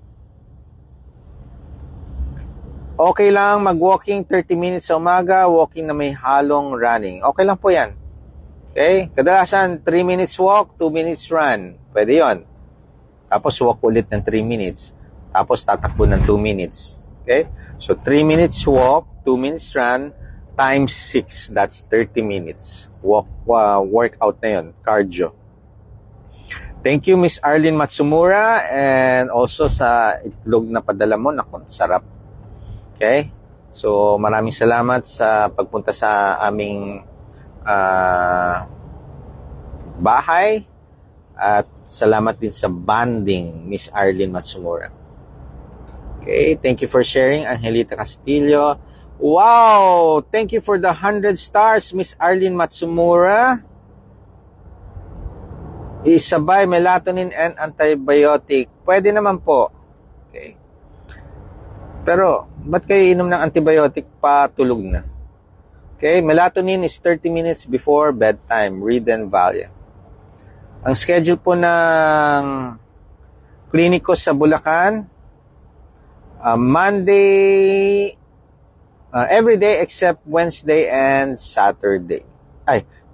Okay lang mag-walking 30 minutes sa umaga, walking na may halong running. Okay lang po yan. Okay? Kadalasan, 3 minutes walk, 2 minutes run. Pwede yon. Tapos walk ulit ng 3 minutes. Tapos tatakbo ng 2 minutes. Okay? So, 3 minutes walk, 2 minutes run, times 6. That's 30 minutes. Workout na yon. Cardio. Thank you, Miss Arlene Matsumura. And also sa itlog na padala mo. Naku, sarap. Okay? So, maraming salamat sa pagpunta sa aming bahay. At salamat din sa bonding, Miss Arlene Matsumura. Okay, thank you for sharing, Angelita Castillo. Wow! Thank you for the 100 stars, Miss Arlene Matsumura. Isabay, melatonin and antibiotic. Pwede naman po. Okay. Pero, ba't kayo inom ng antibiotic pa tulog na? Okay, melatonin is 30 minutes before bedtime. Read and value. Ang schedule po ng kliniko sa Bulacan, Monday, every day except Wednesday and Saturday.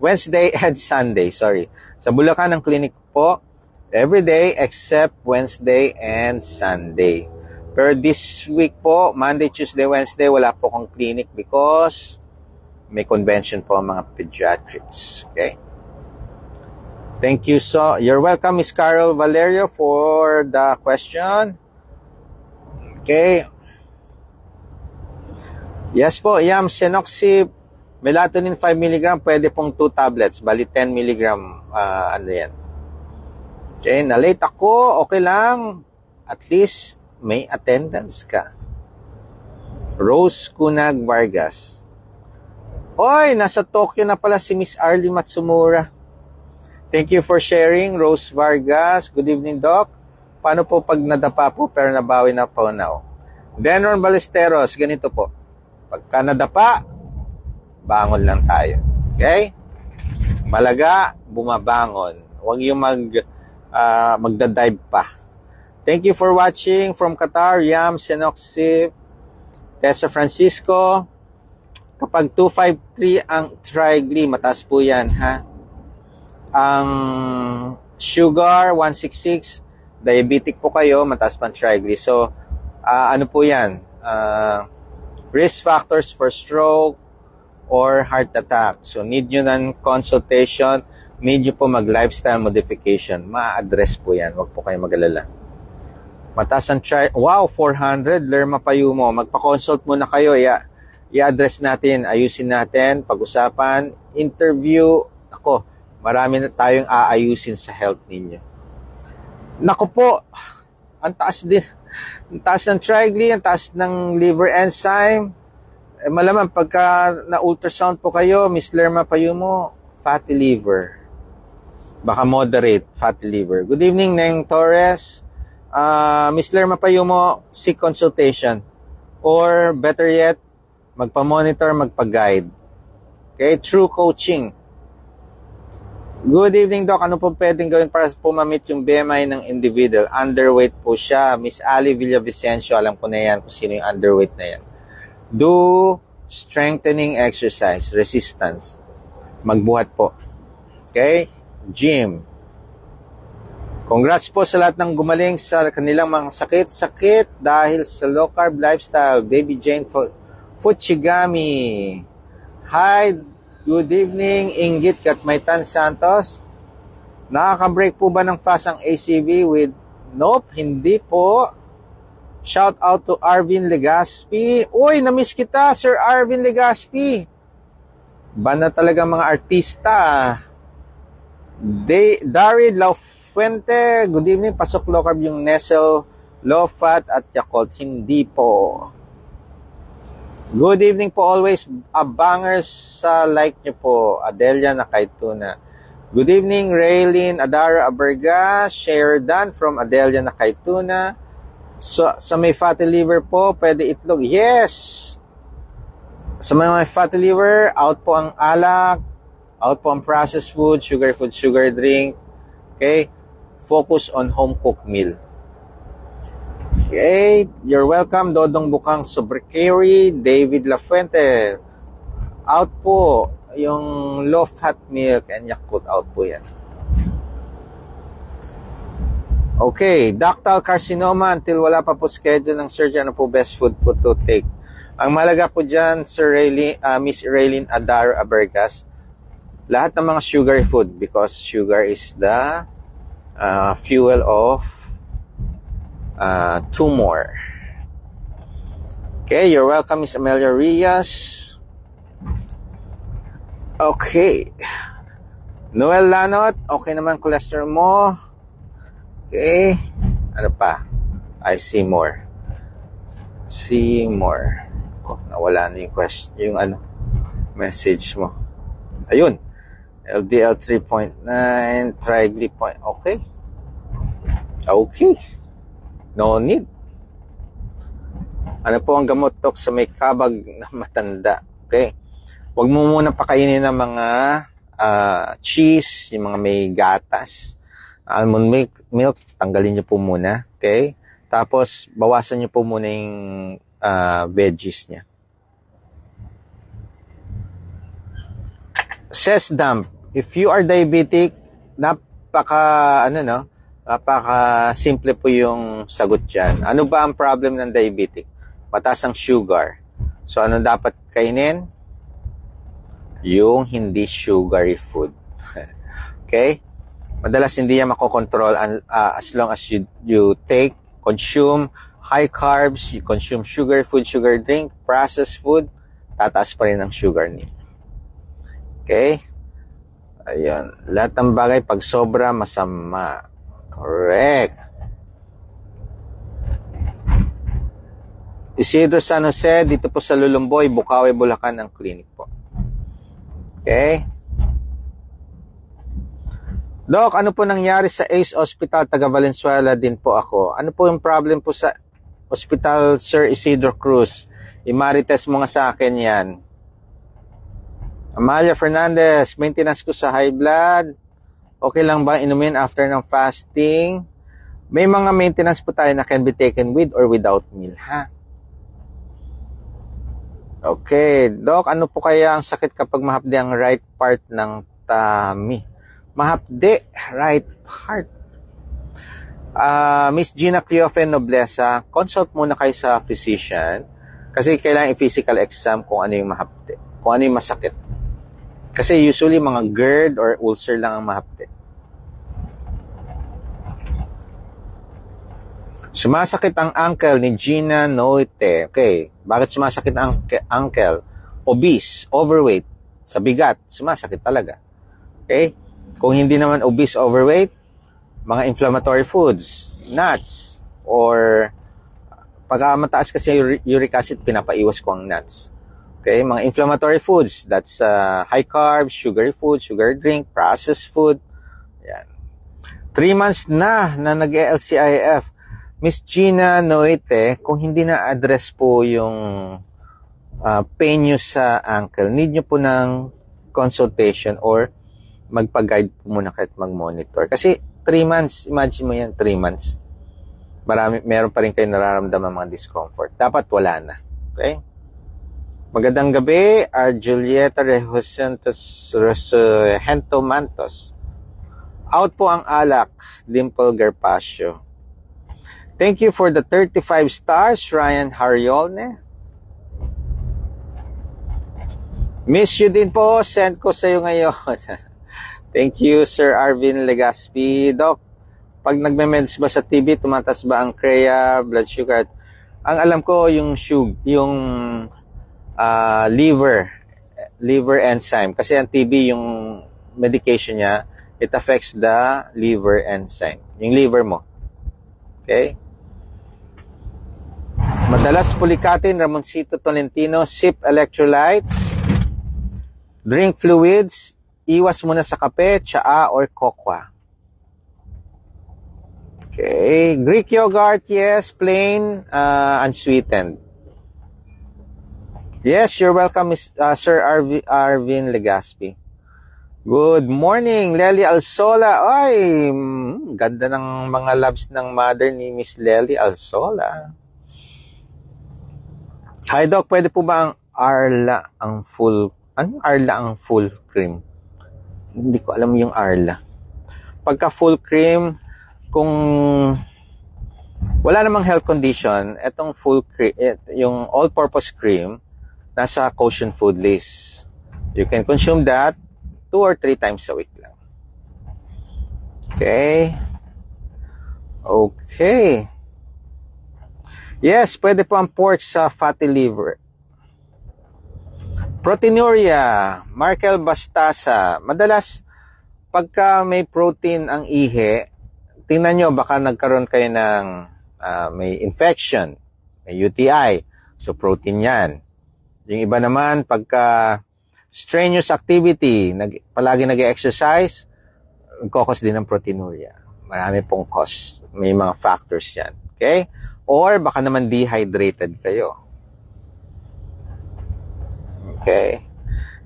Wednesday and Sunday, sorry. Sa Bulacan ang klinik po, every day except Wednesday and Sunday. Pero this week po, Monday, Tuesday, Wednesday, wala po akong clinic because may convention po ang mga pediatrics. Okay? Thank you. You're welcome, Miss Carol Valerio, for the question. Okay. Yes po, Yam Senoxib, melatonin 5 mg, pwede pong 2 tablets, bali 10 mg, ano yan. Okay, na-late ako, okay lang. At least, may attendance ka. Rose Kunag Vargas. Oy, nasa Tokyo na pala si Miss Arlene Matsumura. Thank you for sharing, Rose Vargas. Good evening, Doc. Paano po pag nadapa po pero nabawi na po now? Denon Ballesteros, ganito po. Pagka nadapa, bangon lang tayo. Okay? Malaga, bumabangon. Huwag yung magdadive pa. Thank you for watching from Qatar. Yam Senoxib, Tessa Francisco. Kapag 253 ang trigly, mataas po yan, ha? Ang sugar, 166, diabetic po kayo, mataas pang trigly. So, ano po yan? Risk factors for stroke or heart attack. So, need nyo ng consultation, need nyo po mag-lifestyle modification. Ma-address po yan, wag po kayo mag-alala. Mataas ang wow, 400, Lerma Payumo. Magpa-consult muna kayo, i-address natin, ayusin natin, pag-usapan, interview. Ako, marami na tayong aayusin sa health ninyo. Naku po, ang taas din. Ang taas ng trigly, ang taas ng liver enzyme. Malaman, pagka na-ultrasound po kayo, Miss Lerma Payumo, fatty liver. Baka moderate fatty liver. Good evening, Neng Torres. Miss Lerma Payumo, seek consultation. Or better yet, magpa-monitor, magpa-guide. Okay, true coaching. Good evening, Doc. Ano po pwedeng gawin para po ma-meet yung BMI ng individual? Underweight po siya. Miss Ali Villavicencio, alam ko na yan kung sino yung underweight na yan. Do strengthening exercise, resistance. Magbuhat po. Okay? Gym. Congrats po sa lahat ng gumaling sa kanilang mga sakit dahil sa low carb lifestyle. Baby Jane Fuchigami. Hi, good evening, Inggit Katmaytan Santos. Nakaka-break po ba ng fast ang ACV with... Nope, hindi po. Shout out to Arvin Legaspi. Uy, na-miss kita, Sir Arvin Legaspi. Ba na talaga mga artista. Darid Laufuente, good evening. Pasok low carb yung Nestle, low fat at Yakult. Hindi po. Good evening po always. Abangers sa like nyo po. Adelia Nakaituna. Good evening, Raylene Adara Aberga. Sheridan from Adelia Nakaituna. So, sa may fatty liver po, pwede itlog. Yes! Sa may fatty liver, out po ang alak, out po ang processed food, sugar drink. Okay? Focus on home cooked meal. Okay, you're welcome, Dodong Bukang Sobricary, David Lafuente. Out po, yung low-fat milk and Yakult out po yan. Okay, ductal carcinoma until wala pa po schedule ng surgery, ano po best food po to take? Ang malaga po dyan, Miss Raylene Adar Abergas, lahat ng mga sugary food because sugar is the fuel of tumor. Okay, you're welcome, Miss Amelia Rias. Okay. Noel Lanot, okay naman cholesterol mo. Okay. Ano pa? I see more. See more. Nawala na yung question, yung message mo. Ayun. LDL 3.9, triglyceride. Okay. Okay. No need. Ano po ang gamot tok sa may kabag na matanda? Okay. Huwag mo muna pakainin ng mga cheese, yung mga may gatas. Almond milk, tanggalin nyo po muna. Okay. Tapos, bawasan nyo po muna yung veggies niya. Says Dump, if you are diabetic, napaka simple po yung sagot dyan. Ano ba ang problem ng diabetic? Mataas ang sugar. So, ano dapat kainin? Yung hindi sugary food. Okay? Madalas hindi yan makokontrol as long as you consume high carbs, you consume sugar food, sugar drink, processed food, tataas pa rin ang sugar niya. Okay? Ayun. Lahat ng bagay pag sobra, masama. Correct. Isidro San Jose, dito po sa Lulumboy, Bukawi, Bulacan ang clinic po. Okay? Doc, ano po nangyari sa ACE Hospital, taga Valenzuela din po ako. Ano po yung problem po sa Hospital Sir Isidro Cruz? I-marites mo nga sa akin yan. Amalia Fernandez, maintenance ko sa high blood. Okay lang ba inumin after ng fasting? May mga maintenance po tayo na can be taken with or without meal, ha? Okay, Doc, ano po kaya ang sakit kapag mahapdi ang right part ng tummy? Mahapdi, right part. Miss Gina Cleofen Noblesa, consult muna kayo sa physician kasi kailangan i-physical exam kung ano yung mahapdi, kung ano yung masakit. Kasi usually mga GERD or ulcer lang ang mahapdi. Sumasakit ang ankle ni Gina Noite. Okay, bakit sumasakit ang ankle? Obese, overweight, sa bigat, sumasakit talaga. Okay? Kung hindi naman obese, overweight, mga inflammatory foods, nuts, or pagka mataas kasi uric acid, pinapaiwas ko ang nuts. Okay, mga inflammatory foods, that's high carbs, sugary food, sugar drink, processed food. Yan. 3 months na nag-LCIF. Miss Gina Noite, kung hindi na-address po yung pain nyo sa ankle, need nyo po ng consultation or magpa-guide po muna kahit mag-monitor. Kasi 3 months, imagine mo yan, 3 months. Meron pa rin kayo nararamdaman mga discomfort. Dapat wala na. Okay? Magandang gabi, Julieta Hento Mantos. Out po ang alak, Dimple Garpacio. Thank you for the 35 stars, Ryan Hariolne. Miss you din po, send ko sa iyo ngayon. Thank you, Sir Arvin Legaspi. Doc, pag nagme-meds ba sa TB, tumatas ba ang CREA, blood sugar? Ang alam ko, yung liver enzyme. Kasi ang TB, yung medication niya, it affects the liver enzyme. Yung liver mo. Okay? Madalas pulikatin, Ramoncito Tolentino, sip electrolytes, drink fluids, iwas muna sa kape, tsaa, or kokwa. Okay. Greek yogurt, yes, plain, unsweetened. Yes, you're welcome, Sir Arvin Legaspi. Good morning, Lely Alsola. Ay, ganda ng mga loves ng mother ni Miss Lely Alsola. Hi Doc, pwede po ba ang Arla ang full, anong Arla ang full cream? Hindi ko alam yung Arla. Pagka full cream, kung wala namang health condition, etong full cream, yung all-purpose cream, nasa Caution Food List. You can consume that 2 or 3 times a week lang. Okay. Okay. Yes, pwede po ang pork sa fatty liver. Proteinuria, Markel Bastasa. Madalas, pagka may protein ang ihi, tingnan nyo, baka nagkaroon kayo ng may infection, may UTI. So, protein yan. Yung iba naman, pagka strenuous activity, palagi nag-exercise, cause din ng proteinuria. Marami pong cause. May mga factors yan. Okay? Or baka naman dehydrated kayo. Okay.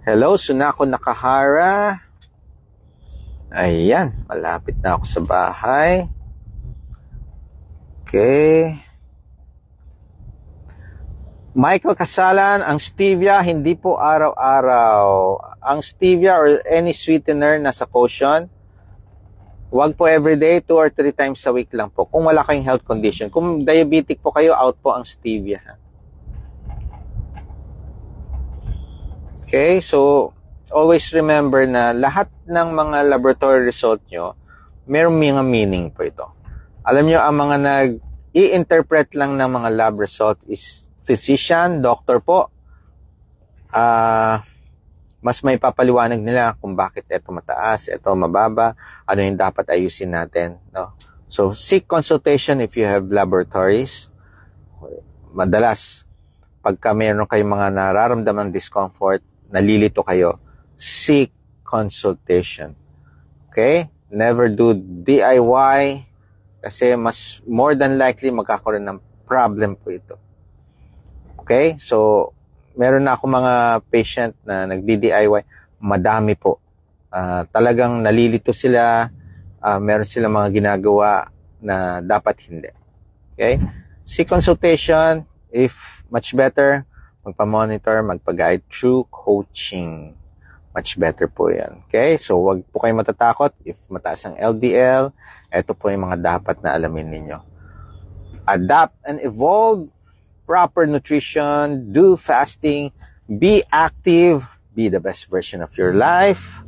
Hello, Sunako Nakahara. Ayan, malapit na ako sa bahay. Okay. Michael Kasalan, ang stevia hindi po araw-araw. Ang stevia or any sweetener na sa Caution, wag po everyday, 2 or 3 times a week lang po. Kung wala kayong health condition. Kung diabetic po kayo, out po ang stevia. Okay, so always remember na lahat ng mga laboratory result nyo, mayroong mga meaning po ito. Alam nyo, ang mga nag-i-interpret lang ng mga lab result is physician, doctor po. Mas may papaliwanag nila kung bakit ito mataas, ito mababa, ano yung dapat ayusin natin. No? So, seek consultation if you have laboratories. Madalas, pagka mayroon kayong mga nararamdamang discomfort, nalilito kayo, seek consultation. Okay? Never do DIY kasi more than likely magkakaroon ng problem po ito. Okay? So, meron na ako mga patient na nagdi-DIY. Madami po. Talagang nalilito sila. Meron silang mga ginagawa na dapat hindi. Okay? Seek consultation. If much better, magpa-monitor, magpa-guide through coaching. Much better po yan. Okay? So, wag po kayong matatakot. If mataas ang LDL, ito po yung mga dapat na alamin ninyo. Adapt and evolve. Proper nutrition, do fasting, be active, be the best version of your life.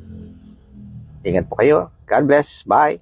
Ingat po kayo. God bless. Bye.